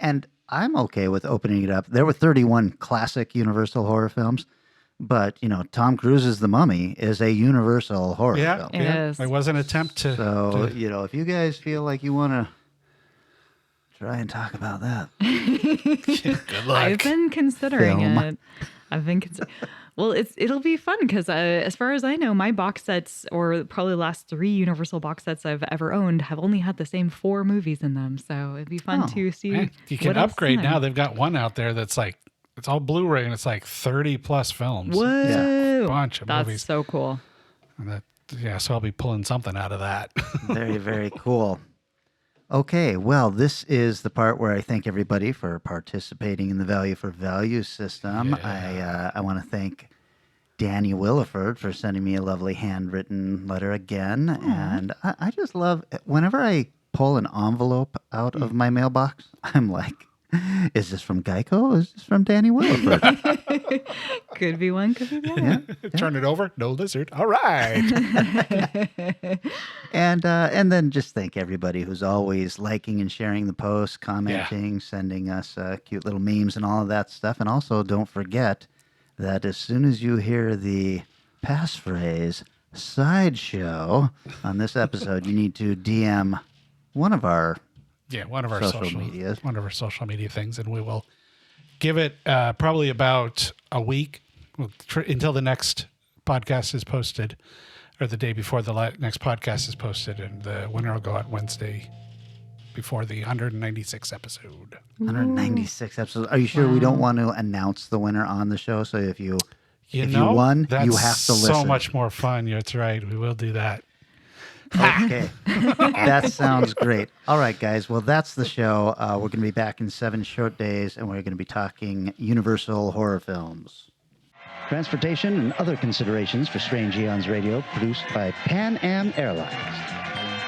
and I'm okay with opening it up. There were 31 classic Universal horror films. But, Tom Cruise's The Mummy is a Universal horror film. It is. It was an attempt to... So, if you guys feel like you want to try and talk about that. Good luck. I've been considering it. Well, it'll be fun because as far as I know, my box sets, or probably the last 3 Universal box sets I've ever owned, have only had the same 4 movies in them. So it'd be fun to see. You can upgrade now. They've got one out there that's like It's all Blu-ray, and it's like 30 plus films. Whoa. It's a bunch of That's movies. so cool. And so I'll be pulling something out of that. Very, very cool. Okay, well, this is the part where I thank everybody for participating in the Value for Value system. I want to thank Danny Williford for sending me a lovely handwritten letter again. And I just love, whenever I pull an envelope out of my mailbox, I'm like, is this from Geico? Is this from Danny Williford? Could be one, could be the other. Yeah. Turn it over. No lizard. All right. And then just thank everybody who's always liking and sharing the posts, commenting, sending us cute little memes and all of that stuff. And also don't forget that as soon as you hear the passphrase sideshow on this episode, you need to DM one of our one of our social medias. One of our social media things, and we will give it probably about a week until the next podcast is posted, or the day before the next podcast is posted, and the winner will go out Wednesday before the 196th episode. 196 episodes. Are you sure we don't want to announce the winner on the show? So if you won, you have to listen. So much more fun. That's right. We will do that. Okay. That sounds great. All right, guys. Well, that's the show. We're going to be back in 7 short days, and we're going to be talking Universal horror films. Transportation and other considerations for Strange Eons Radio, produced by Pan Am Airlines.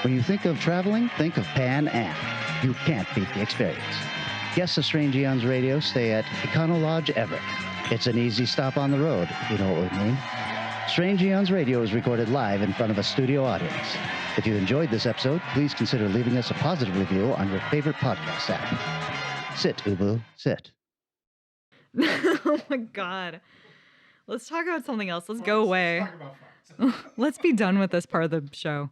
When you think of traveling, think of Pan Am. You can't beat the experience. Guests of Strange Eons Radio stay at Econo Lodge Everett. It's an easy stop on the road, you know what we mean. Strange Eons Radio is recorded live in front of a studio audience. If you enjoyed this episode, please consider leaving us a positive review on your favorite podcast app. Sit, Ubu, sit. Oh my God. Let's talk about something else. Let's go away. Let's be done with this part of the show.